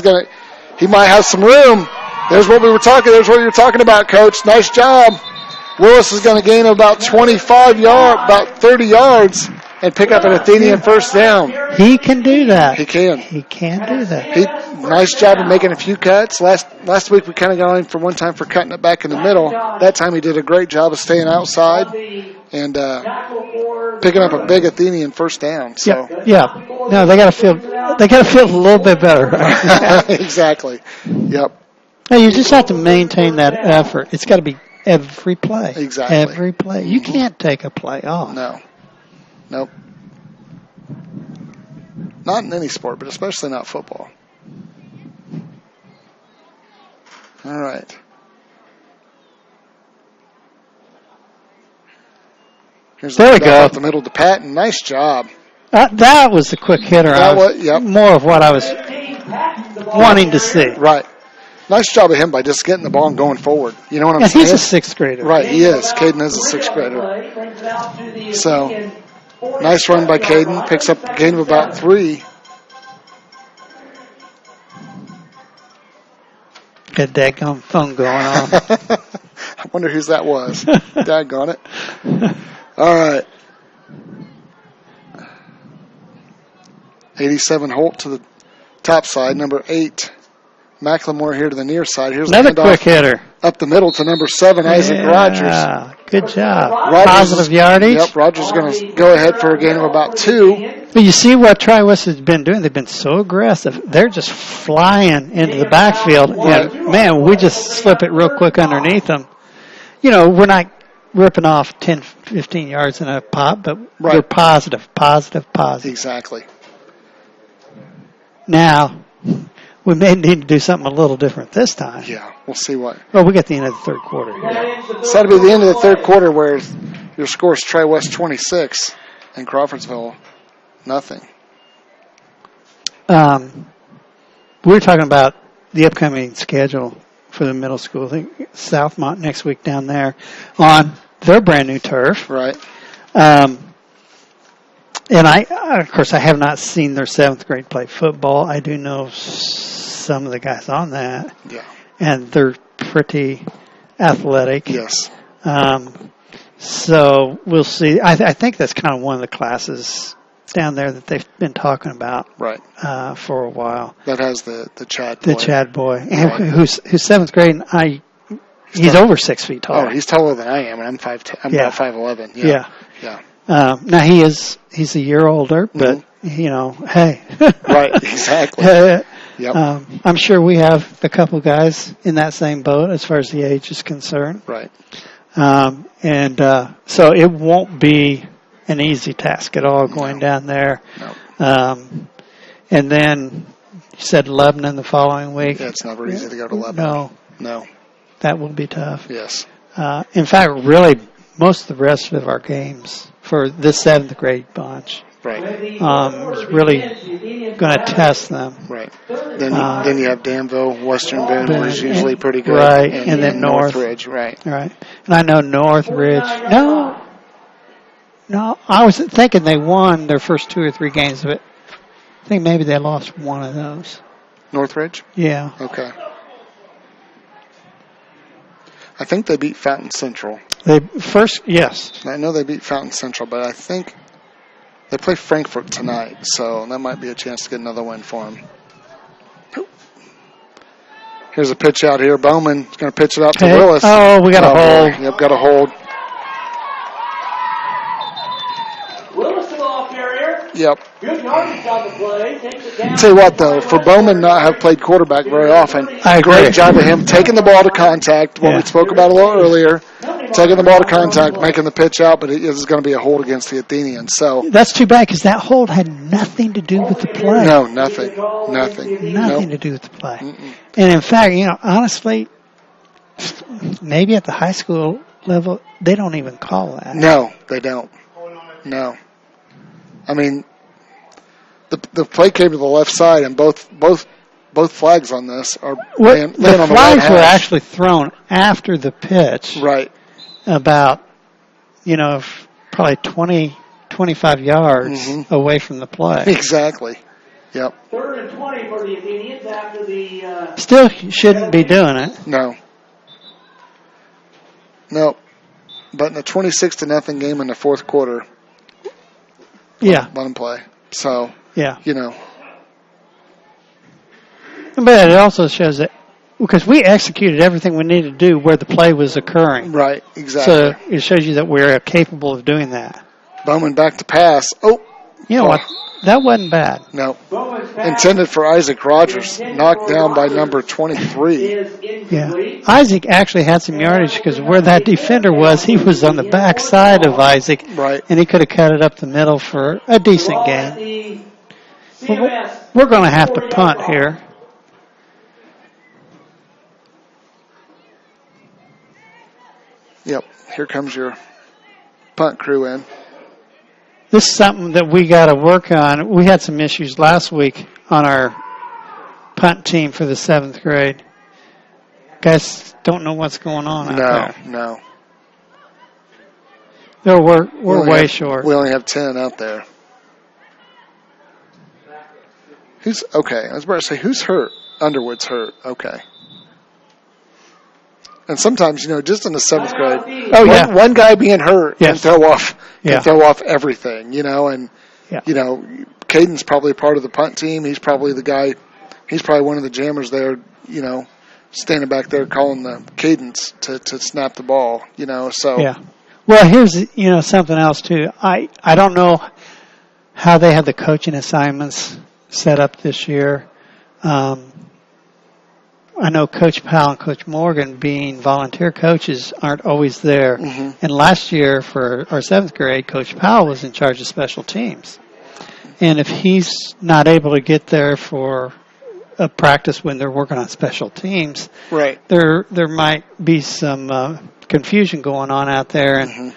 Speaker 2: He might have some room. There's what you were talking about, Coach. Nice job. Willis is going to gain about 25 yards, about 30 yards, and pick up an Athenian first down.
Speaker 3: He can do that.
Speaker 2: He can.
Speaker 3: He can do that.
Speaker 2: Nice job of making a few cuts. Last week we kind of got on him for one time for cutting it back in the middle. That time he did a great job of staying outside and picking up a big Athenian first down. So
Speaker 3: yeah. No, they got to feel a little bit better.
Speaker 2: Exactly. Yep.
Speaker 3: No, you just have to maintain that effort. It's got to be every play.
Speaker 2: Exactly.
Speaker 3: Every play. You can't take a play off.
Speaker 2: No. Nope. Not in any sport, but especially not football. All right.
Speaker 3: There we go.
Speaker 2: Up the middle to Patton. Nice job.
Speaker 3: That was the quick hitter.
Speaker 2: Yep.
Speaker 3: More of what I was wanting to see.
Speaker 2: Right. Nice job of him by just getting the ball and going forward. You know what I'm saying?
Speaker 3: He's a 6th grader.
Speaker 2: Right, he is. Caden is a 6th grader. So, nice run by Caden. Picks up a gain of about 3.
Speaker 3: Good daggone phone going on.
Speaker 2: I wonder whose that was. Daggone it. All right. 87 Holt to the top side. Number 8, McLemore here to the near side. Here's
Speaker 3: another quick hitter.
Speaker 2: Up the middle to number 7, Isaac Rogers.
Speaker 3: Good job. Positive yardage.
Speaker 2: Yep, Rogers is going to go ahead for a gain of about 2.
Speaker 3: But you see what TriWest has been doing? They've been so aggressive. They're just flying into the backfield.
Speaker 2: Right.
Speaker 3: And, man, we just slip it real quick underneath them. You know, we're not ripping off 10, 15 yards in a pop, but we're positive.
Speaker 2: Exactly.
Speaker 3: Now, we may need to do something a little different this time.
Speaker 2: Yeah, we'll see what.
Speaker 3: Well, we get the end of the third quarter here.
Speaker 2: It's got to be the end of the third quarter where your score is TriWest 26 and Crawfordsville nothing.
Speaker 3: We were talking about the upcoming schedule for the middle school. I think Southmont next week down there on their brand new turf.
Speaker 2: Right.
Speaker 3: And of course, I have not seen their 7th grade play football. I do know some of the guys on that.
Speaker 2: Yeah.
Speaker 3: And they're pretty athletic.
Speaker 2: Yes.
Speaker 3: So we'll see. I think that's kind of one of the classes down there that they've been talking about.
Speaker 2: Right.
Speaker 3: For a while.
Speaker 2: That has the Chad boy.
Speaker 3: The Chad boy. Right. Who's 7th grade, and he's over 6 feet tall.
Speaker 2: Oh, he's taller than I am, and I'm 5'10". I'm about 5'11". Yeah.
Speaker 3: Now he's a year older, but you know, hey.
Speaker 2: Right, exactly. Yep.
Speaker 3: I'm sure we have a couple guys in that same boat as far as the age is concerned.
Speaker 2: Right.
Speaker 3: So it won't be an easy task at all going down there.
Speaker 2: No.
Speaker 3: And then you said Lebanon the following week.
Speaker 2: Yeah, it's never easy to go to Lebanon.
Speaker 3: No. That will be tough.
Speaker 2: Yes.
Speaker 3: In fact, really, most of the rest of our games for this 7th grade bunch
Speaker 2: Right.
Speaker 3: is really going to test them.
Speaker 2: Right. Then you have Danville, Western Bend, which is usually pretty good.
Speaker 3: Right, and then
Speaker 2: Northridge. Right.
Speaker 3: Right. And I know Northridge. No, I was thinking they won their first 2 or 3 games, but I think maybe they lost one of those.
Speaker 2: Northridge?
Speaker 3: Yeah.
Speaker 2: Okay. I think they beat Fountain Central.
Speaker 3: Yes.
Speaker 2: I know they beat Fountain Central, but I think they play Frankfort tonight, so that might be a chance to get another win for them. Here's a pitch out here. Bowman's going to pitch it out to Willis.
Speaker 3: Oh, we got a hold.
Speaker 2: Yep, got a hold.
Speaker 1: Willis, the ball carrier.
Speaker 2: Yep.
Speaker 1: Good yardage on the play. Takes it down.
Speaker 2: Tell you what, though, for Bowman not have played quarterback very often,
Speaker 3: I agree.
Speaker 2: great job of him taking the ball to contact, what we spoke about a little earlier, taking the ball to contact, making the pitch out, but it is going to be a hold against the Athenians. So
Speaker 3: that's too bad because that hold had nothing to do with the play.
Speaker 2: No, nothing.
Speaker 3: Nothing to do with the play. And in fact, honestly, maybe at the high school level, they don't even call that.
Speaker 2: No, they don't. No. I mean, the play came to the left side, and both flags on this are laying on the right
Speaker 3: The flags were
Speaker 2: hash.
Speaker 3: actually thrown after the pitch.
Speaker 2: Right.
Speaker 3: About, probably 20, 25 yards away from the play.
Speaker 2: Exactly. Yep.
Speaker 1: 3rd and 20 for the Athenians after the...
Speaker 3: Still shouldn't be doing it.
Speaker 2: No. But in a 26-0 game in the fourth quarter,
Speaker 3: Yeah.
Speaker 2: let them play. So,
Speaker 3: Yeah. But it also shows that because we executed everything we needed to do where the play was occurring.
Speaker 2: Right, exactly.
Speaker 3: So it shows you that we're capable of doing that.
Speaker 2: Bowman back to pass. Oh.
Speaker 3: You know what? That wasn't bad.
Speaker 2: No. Intended for Isaac Rogers. Knocked down by number 23.
Speaker 3: Yeah. Isaac actually had some yardage because where that defender was, he was on the back side of Isaac.
Speaker 2: Right.
Speaker 3: And he could have cut it up the middle for a decent game. We're going to have to punt here.
Speaker 2: Yep. Here comes your punt crew in.
Speaker 3: This is something that we got to work on. We had some issues last week on our punt team for the 7th grade. Guys don't know what's going on out there.
Speaker 2: No.
Speaker 3: No, we're way short.
Speaker 2: We only have 10 out there. Okay, I was about to say, who's hurt? Underwood's hurt. Okay. And sometimes, just in the 7th grade, one guy being hurt can throw off everything, and Caden's probably part of the punt team. He's probably the guy. He's probably one of the jammers there, standing back there calling the cadence to snap the ball, So
Speaker 3: yeah. Well, here's something else too. I don't know how they have the coaching assignments set up this year. I know Coach Powell and Coach Morgan, being volunteer coaches, aren't always there. Mm-hmm. And last year for our 7th grade, Coach Powell was in charge of special teams. And if he's not able to get there for a practice when they're working on special teams,
Speaker 2: right,
Speaker 3: there might be some confusion going on out there. And,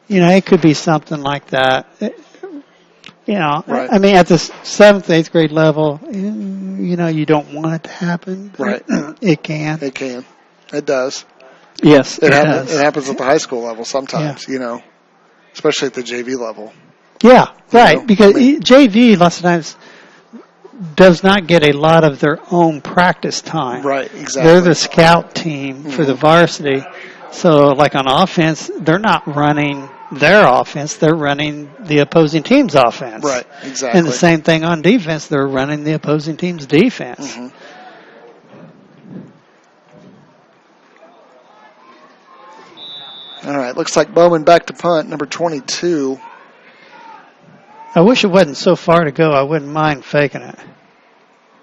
Speaker 3: it could be something like that.
Speaker 2: Right.
Speaker 3: I mean, at the 7th, 8th grade level, you don't want it to happen.
Speaker 2: Right.
Speaker 3: It can.
Speaker 2: It can. It does.
Speaker 3: Yes,
Speaker 2: it
Speaker 3: does.
Speaker 2: It happens at the high school level sometimes, especially at the JV level.
Speaker 3: Yeah, right. Because JV, lots of times, does not get a lot of their own practice time.
Speaker 2: Right, exactly.
Speaker 3: They're the scout team for the varsity. So, like on offense, they're not running their offense, they're running the opposing team's offense.
Speaker 2: Right, exactly.
Speaker 3: And the same thing on defense, they're running the opposing team's defense.
Speaker 2: Mm-hmm. All right, looks like Bowman back to punt, number 22.
Speaker 3: I wish it wasn't so far to go. I wouldn't mind faking it.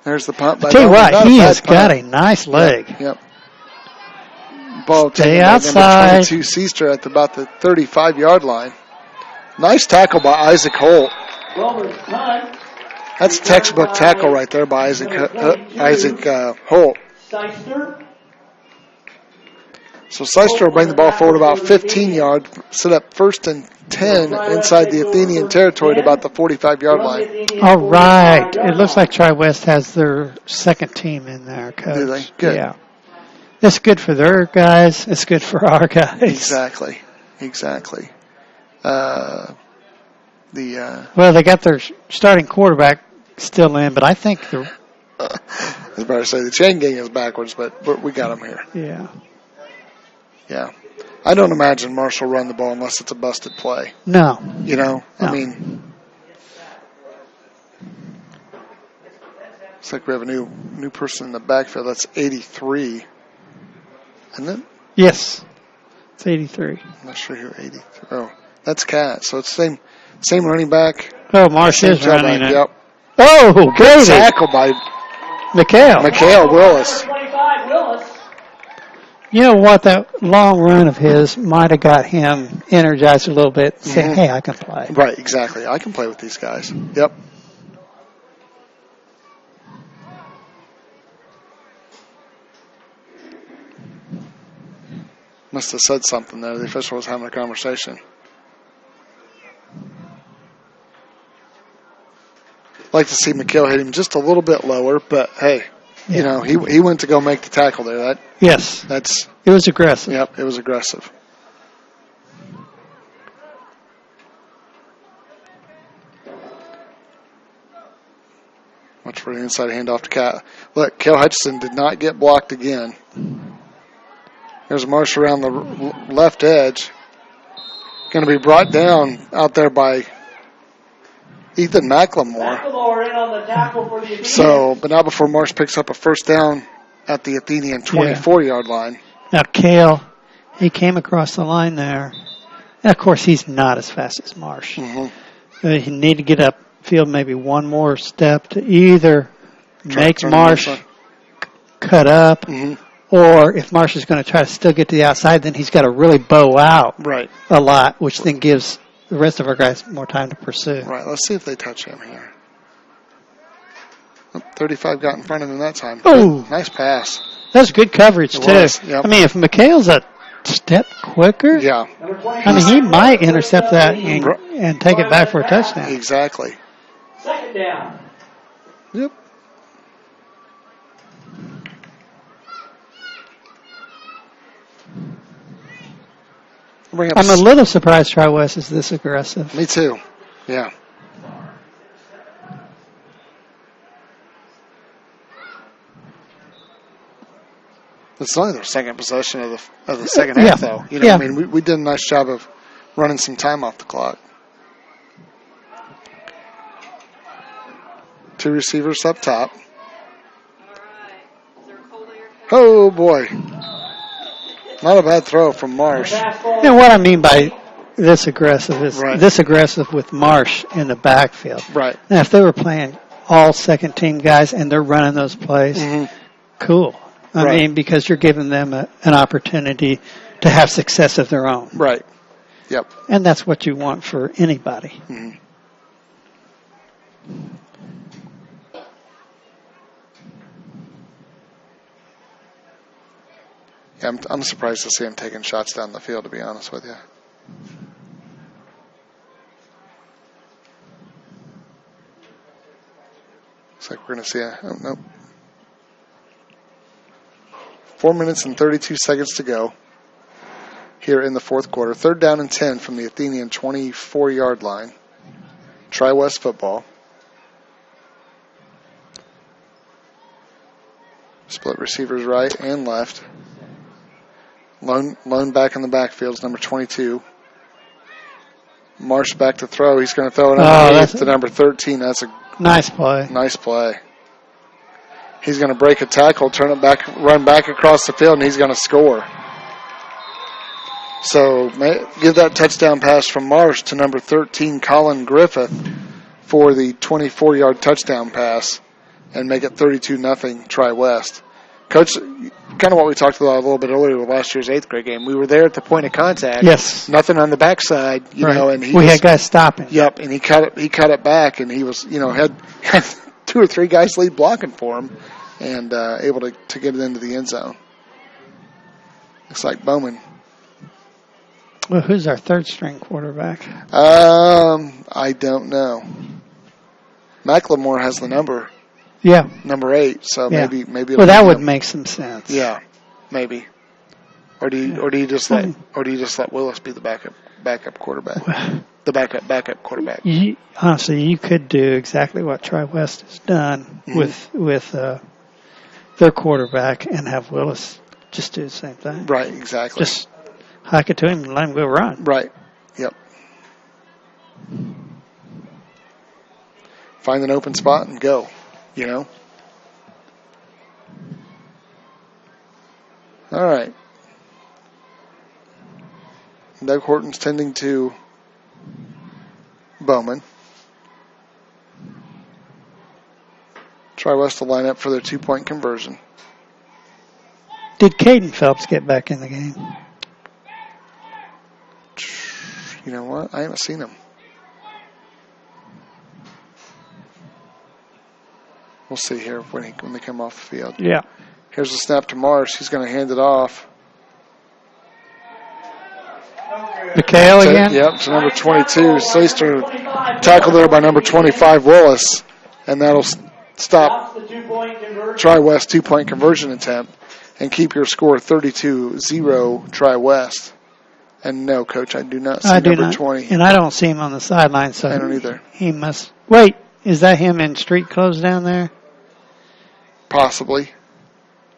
Speaker 2: There's the punt by
Speaker 3: Bowman.
Speaker 2: Bowman.
Speaker 3: Tell you what, he has got a nice leg.
Speaker 2: Yep. Ball
Speaker 3: Stay
Speaker 2: taken
Speaker 3: outside.
Speaker 2: by number 22, Seaster, at about the 35-yard line. Nice tackle by Isaac Holt. That's textbook tackle right there by Isaac Holt. So Seister will bring the ball forward about 15 yards, set up 1st and 10 inside the Athenian territory at about the 45-yard line.
Speaker 3: All right. It looks like TriWest has their second team in there, Coach.
Speaker 2: Do they? Good.
Speaker 3: Yeah. It's good for their guys. It's good for our guys.
Speaker 2: Exactly. Well,
Speaker 3: they got their starting quarterback still in, but I think the
Speaker 2: I was about to say the chain gang is backwards, but we got them here. Yeah. I don't imagine Marshall run the ball unless it's a busted play.
Speaker 3: No.
Speaker 2: No. I mean, it's like we have a new person in the backfield. That's 83. Isn't it?
Speaker 3: Yes. It's 83.
Speaker 2: I'm not sure who 83. Oh, that's Cat. So it's the same running back.
Speaker 3: Oh, Marsh is running it.
Speaker 2: Yep.
Speaker 3: Oh, good
Speaker 2: tackle by
Speaker 3: Mikhail
Speaker 2: Willis.
Speaker 1: 25, Willis.
Speaker 3: You know what? That long run of his might have got him energized a little bit, saying, hey, I can play.
Speaker 2: Right, exactly. I can play with these guys. Yep. Must have said something there. The official was having a conversation. Like to see McHale hit him just a little bit lower, but hey, he went to go make the tackle there. It
Speaker 3: was aggressive.
Speaker 2: Yep, it was aggressive. Much for the inside handoff to Cat. Look, Cale Hutchinson did not get blocked again. There's a marsh around the left edge. Going to be brought down out there by Ethan McLemore.
Speaker 1: McLemore in on the tackle for the Athenians.
Speaker 2: So, but not before Marsh picks up a first down at the Athenian 24-yard line.
Speaker 3: Now, Cale, he came across the line there. And, of course, he's not as fast as Marsh.
Speaker 2: Mm-hmm.
Speaker 3: He need to get upfield maybe one more step to either make Marsh cut up, or if Marsh is going to try to still get to the outside, then he's got to really bow out a lot, which then gives the rest of our guys more time to pursue.
Speaker 2: Right, let's see if they touch him here. 35 got in front of him that time.
Speaker 3: Oh,
Speaker 2: nice pass.
Speaker 3: That's good coverage, too.
Speaker 2: Yep.
Speaker 3: I mean, if McHale's a step quicker, I mean, he might intercept that and take it back for a touchdown.
Speaker 2: Exactly.
Speaker 1: Second down.
Speaker 2: Yep.
Speaker 3: I'm a little surprised TriWest is this aggressive.
Speaker 2: Me too. Yeah. It's only their second possession of the second half, though. I mean, we did a nice job of running some time off the clock. Two receivers up top. Oh, boy. Not a bad throw from Marsh.
Speaker 3: What I mean by this aggressive is this aggressive with Marsh in the backfield.
Speaker 2: Right.
Speaker 3: Now, if they were playing all second-team guys and they're running those plays, cool. I mean, because you're giving them an opportunity to have success of their own.
Speaker 2: Right. Yep.
Speaker 3: And that's what you want for anybody.
Speaker 2: Mm-hmm. Yeah, I'm surprised to see him taking shots down the field, to be honest with you. Looks like we're going to see nope. 4 minutes and 32 seconds to go here in the fourth quarter. 3rd down and 10 from the Athenian 24-yard line. TriWest football. Split receivers right and left. Lone back in the backfield is number 22. Marsh back to throw. He's going to throw it underneath to number 13. That's a
Speaker 3: nice play.
Speaker 2: Nice play. He's going to break a tackle, turn it back, run back across the field, and he's going to score. So give that touchdown pass from Marsh to number 13, Colin Griffith, for the 24-yard touchdown pass and make it 32-0 TriWest. Coach, kind of what we talked about a little bit earlier with last year's 8th grade game. We were there at the point of contact.
Speaker 3: Yes.
Speaker 2: Nothing on the backside, you know, and
Speaker 3: we had guys stopping.
Speaker 2: Yep, and he cut it back, and he was, had 2 or 3 guys lead blocking for him and able to get it into the end zone. Looks like Bowman.
Speaker 3: Well, who's our third string quarterback?
Speaker 2: I don't know. McLemore has the number.
Speaker 3: Yeah.
Speaker 2: Number 8, so
Speaker 3: Yeah.
Speaker 2: maybe it'll
Speaker 3: Well, that
Speaker 2: be
Speaker 3: would
Speaker 2: him.
Speaker 3: make some sense.
Speaker 2: Yeah, maybe. Or do you just let Willis be the backup quarterback? The backup quarterback.
Speaker 3: Honestly, you could do exactly what TriWest has done with their quarterback and have Willis just do the same thing.
Speaker 2: Right, exactly.
Speaker 3: Just hike it to him and let him go run.
Speaker 2: Right. Yep. Find an open spot and go, you know. All right. Doug Horton's tending to Bowman. TriWest to line up for their 2-point conversion.
Speaker 3: Did Caden Phelps get back in the game?
Speaker 2: You know what? I haven't seen him. We'll see here when they come off the field.
Speaker 3: Yeah.
Speaker 2: Here's the snap to Marsh. He's going to hand it off.
Speaker 3: McHale again?
Speaker 2: Yep, to number 22. Saister tackled there by number 25, Willis. And that'll stop TriWest 2-point conversion attempt and keep your score 32-0 TriWest. And no, Coach, I do not see number 20.
Speaker 3: And I don't see him on the sideline, so
Speaker 2: I don't either.
Speaker 3: He must. Wait, is that him in street clothes down there?
Speaker 2: Possibly.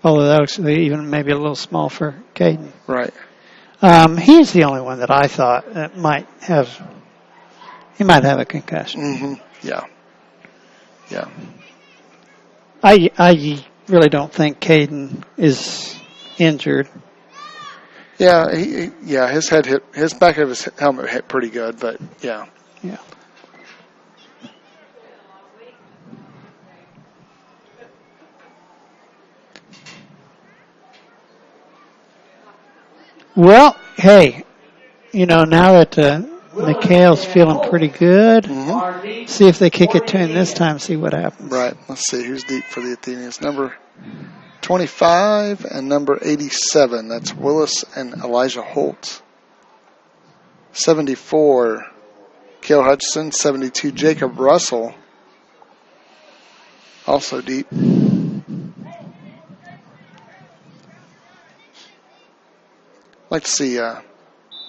Speaker 3: Although that looks even maybe a little small for Caden.
Speaker 2: Right.
Speaker 3: He's the only one that I thought that might have a concussion.
Speaker 2: Mm-hmm. Yeah. Yeah.
Speaker 3: I really don't think Caden is injured.
Speaker 2: Yeah, his head hit, his back of his helmet hit pretty good, but yeah.
Speaker 3: Yeah. Well, hey, now that McHale's feeling pretty good, see if they kick it to him this time, see what happens.
Speaker 2: Right. Let's see who's deep for the Athenians. Number 25 and number 87. That's Willis and Elijah Holt. 74, Cale Hutchison. 72, Jacob Russell. Also deep. I'd like to see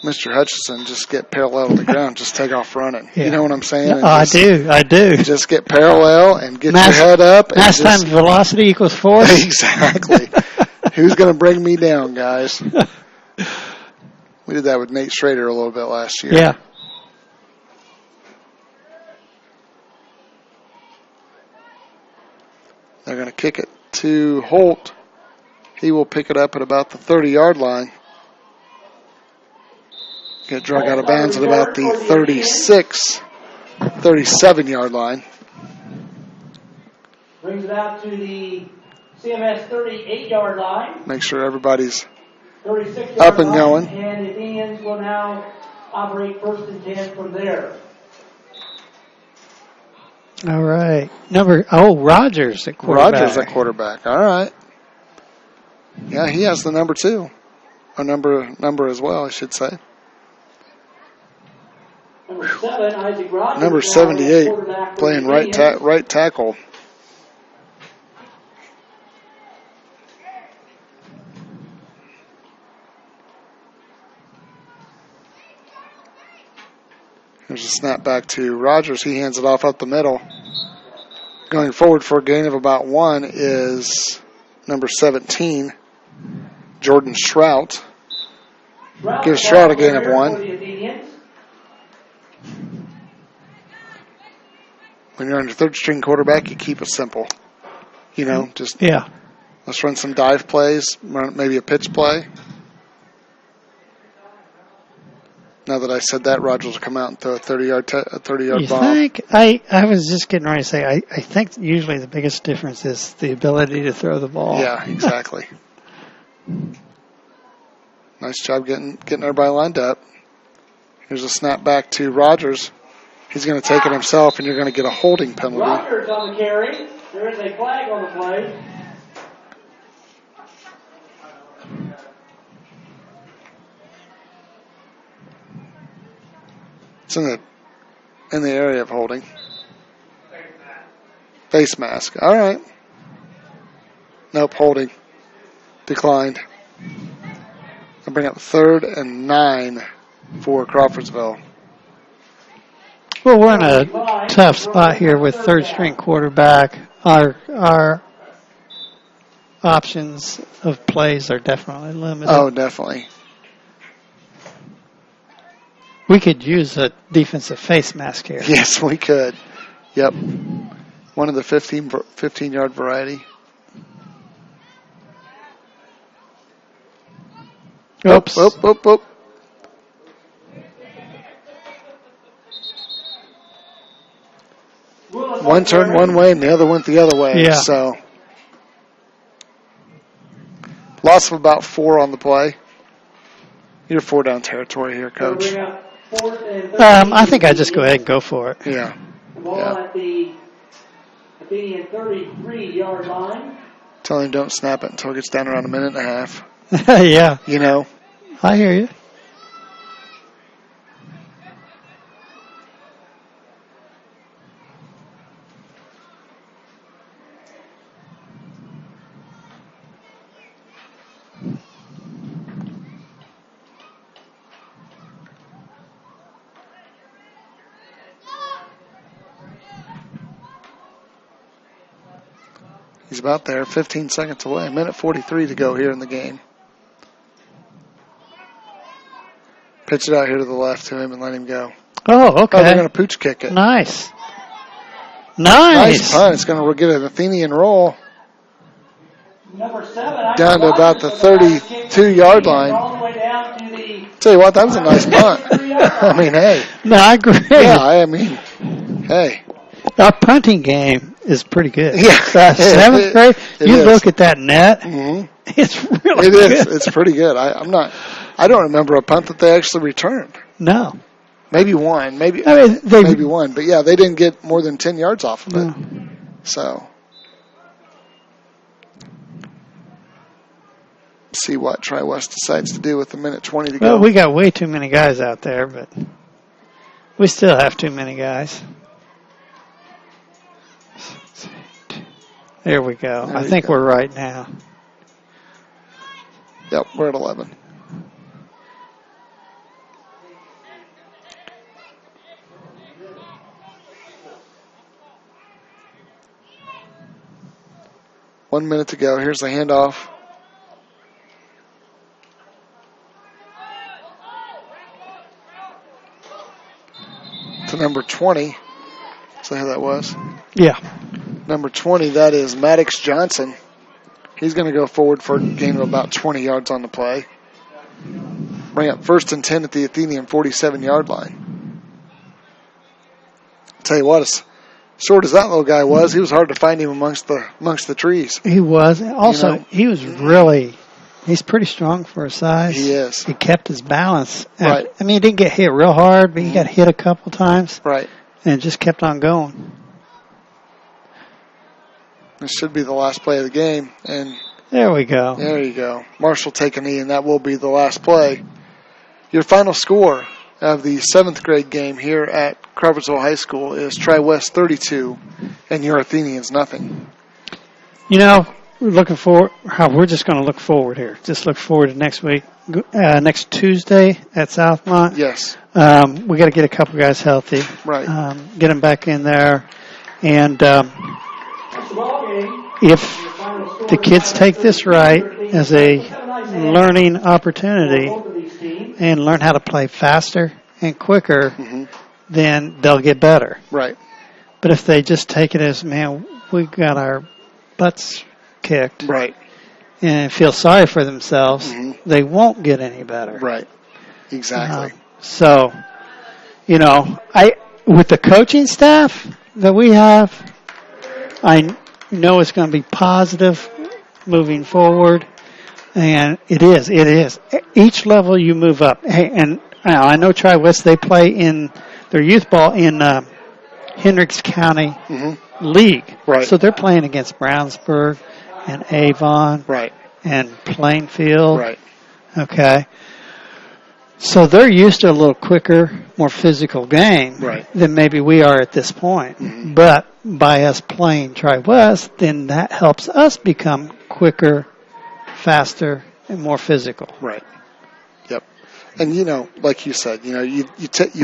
Speaker 2: Mr. Hutchison just get parallel to the ground, just take off running. Yeah. You know what I'm saying?
Speaker 3: I do.
Speaker 2: Just get parallel and get your head up.
Speaker 3: Mass times velocity equals force.
Speaker 2: Exactly. Who's going to bring me down, guys? We did that with Nate Schrader a little bit last year.
Speaker 3: Yeah.
Speaker 2: They're going to kick it to Holt. He will pick it up at about the 30-yard line. Get drug out of bounds at about the 37-yard line.
Speaker 1: Brings it out to the CMS 38-yard line.
Speaker 2: Make sure everybody's
Speaker 1: 36
Speaker 2: up and going.
Speaker 1: And the Athenians will now operate 1st and 10 from there.
Speaker 3: All right. Rogers at quarterback.
Speaker 2: Rogers at quarterback. All right. Yeah, he has the number 2. Or number as well, I should say.
Speaker 1: Number 7, Isaac Rogers.
Speaker 2: Number 78, playing right tackle. There's a snap back to Rogers. He hands it off up the middle. Going forward for a gain of about 1 is number 17, Jordan Shrout. Gives Shrout a gain of 1. When you're on your third-string quarterback, you keep it simple. Let's run some dive plays, maybe a pitch play. Now that I said that, Rogers will come out and throw a 30-yard bomb.
Speaker 3: You think? I was just getting ready to say, I think usually the biggest difference is the ability to throw the ball.
Speaker 2: Yeah, exactly. Nice job getting everybody lined up. Here's a snap back to Rogers. He's going to take it himself, and you're going to get a holding penalty.
Speaker 1: Rogers on the carry. There is a flag on the play.
Speaker 2: It's in the area of holding. Face mask. All right. Nope, holding. Declined. I'll bring up 3rd and 9 for Crawfordsville.
Speaker 3: Well, we're in a tough spot here with third-string quarterback. Our options of plays are definitely limited.
Speaker 2: Oh, definitely.
Speaker 3: We could use a defensive face mask here.
Speaker 2: Yes, we could. Yep. One of the 15-yard variety.
Speaker 3: Oops.
Speaker 2: Oop. One turned one way and the other went the other way.
Speaker 3: Yeah.
Speaker 2: So, loss of about 4 on the play. You're 4 down territory here, Coach.
Speaker 3: I think I just go ahead and go for it.
Speaker 2: Yeah.
Speaker 1: The ball at the Athenian 33-yard line.
Speaker 2: Tell him don't snap it until it gets down around a minute and a half.
Speaker 3: Yeah.
Speaker 2: You know.
Speaker 3: I hear you.
Speaker 2: He's about there, 15 seconds away. A minute 43 to go here in the game. Pitch it out here to the left to him and let him go.
Speaker 3: Oh, okay.
Speaker 2: Oh, they're going to pooch kick it.
Speaker 3: Nice.
Speaker 2: Nice punt. It's going to get an Athenian roll.
Speaker 1: Number 7.
Speaker 2: Down to about the 32-yard line. Tell you what, that was a nice punt. I mean, hey.
Speaker 3: No, I agree.
Speaker 2: Yeah, I mean, hey.
Speaker 3: Our punting game is pretty good.
Speaker 2: Yeah.
Speaker 3: 7th grade, you look at that net, it's really good.
Speaker 2: It is. It's pretty good. I don't remember a punt that they actually returned.
Speaker 3: No.
Speaker 2: Maybe one. Maybe one. But, yeah, they didn't get more than 10 yards off of it. So, see what TriWest decides to do with a minute 20 to go.
Speaker 3: Well, we got way too many guys out there, but we still have too many guys. There we go. I think we're right now.
Speaker 2: Yep, we're at 11. One minute to go. Here's the handoff. To number 20. Is that who that was?
Speaker 3: Yeah.
Speaker 2: Number 20, that is Maddox Johnson. He's going to go forward for a gain of about 20 yards on the play. Bring up 1st and 10 at the Athenian 47-yard line. Tell you what, as short as that little guy was, he was hard to find him amongst the trees.
Speaker 3: He was. Also, he was he's pretty strong for his size.
Speaker 2: He is.
Speaker 3: He kept his balance.
Speaker 2: Right.
Speaker 3: I mean, he didn't get hit real hard, but he got hit a couple times.
Speaker 2: Right.
Speaker 3: And just kept on going.
Speaker 2: This should be the last play of the game. And
Speaker 3: there we go.
Speaker 2: There you go. Marshall take a knee, and that will be the last play. Your final score of the 7th grade game here at Crawfordsville High School is TriWest 32 and your Athenians nothing.
Speaker 3: You know, we're just going to look forward here. Just look forward to next week, next Tuesday at Southmont.
Speaker 2: Yes.
Speaker 3: We got to get a couple guys healthy.
Speaker 2: Right.
Speaker 3: Get them back in there. And if the kids take this right as a learning opportunity and learn how to play faster and quicker, then they'll get better.
Speaker 2: Right.
Speaker 3: But if they just take it as, man, we got our butts kicked.
Speaker 2: Right.
Speaker 3: And feel sorry for themselves, they won't get any better.
Speaker 2: Right. Exactly.
Speaker 3: So, you know, with the coaching staff that we have, I know it's going to be positive moving forward, and it is. Each level you move up. Hey, and I know TriWest, they play in their youth ball in Hendricks County League.
Speaker 2: Right.
Speaker 3: So they're playing against Brownsburg and Avon
Speaker 2: right.
Speaker 3: and Plainfield.
Speaker 2: Right.
Speaker 3: Okay. So they're used to a little quicker, more physical game than maybe we are at this point. Mm-hmm. But by us playing TriWest, then that helps us become quicker, faster, and more physical.
Speaker 2: Right. Yep. And, you know, like you said, you know, you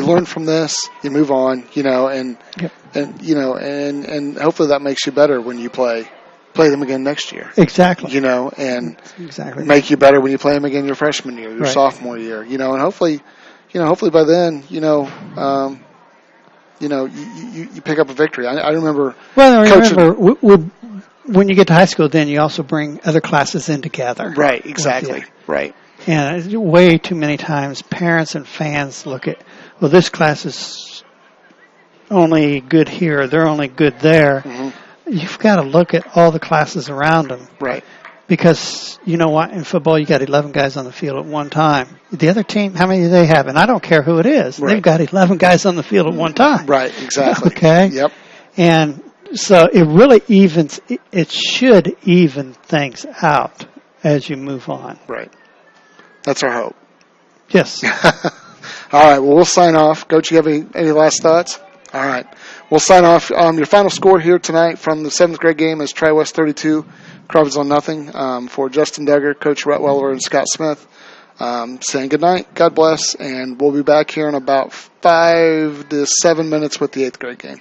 Speaker 2: learn from this, you move on, you know, and hopefully that makes you better when you play them again next year.
Speaker 3: Exactly.
Speaker 2: You know, and make you better when you play them again your freshman year, your sophomore year, you know, and hopefully by then, you pick up a victory. I remember.
Speaker 3: Well, when you get to high school, then you also bring other classes in together.
Speaker 2: Right. Exactly. Right.
Speaker 3: And way too many times, parents and fans look at, well, this class is only good here, they're only good there. Mm-hmm. You've got to look at all the classes around them.
Speaker 2: Right.
Speaker 3: Because, you know what, in football you got 11 guys on the field at one time. The other team, how many do they have? And I don't care who it is. Right. They've got 11 guys on the field at one time.
Speaker 2: Right, exactly.
Speaker 3: Okay?
Speaker 2: Yep.
Speaker 3: And so it really it should even things out as you move on.
Speaker 2: Right. That's our hope.
Speaker 3: Yes.
Speaker 2: All right, well, we'll sign off. Coach, you have any last thoughts? All right. We'll sign off. Your final score here tonight from the 7th grade game is TriWest 32, Crawfordsville nothing. For Justin Duggar, Coach Rhett Welliver, and Scott Smith, saying good night, God bless, and we'll be back here in about 5 to 7 minutes with the 8th grade game.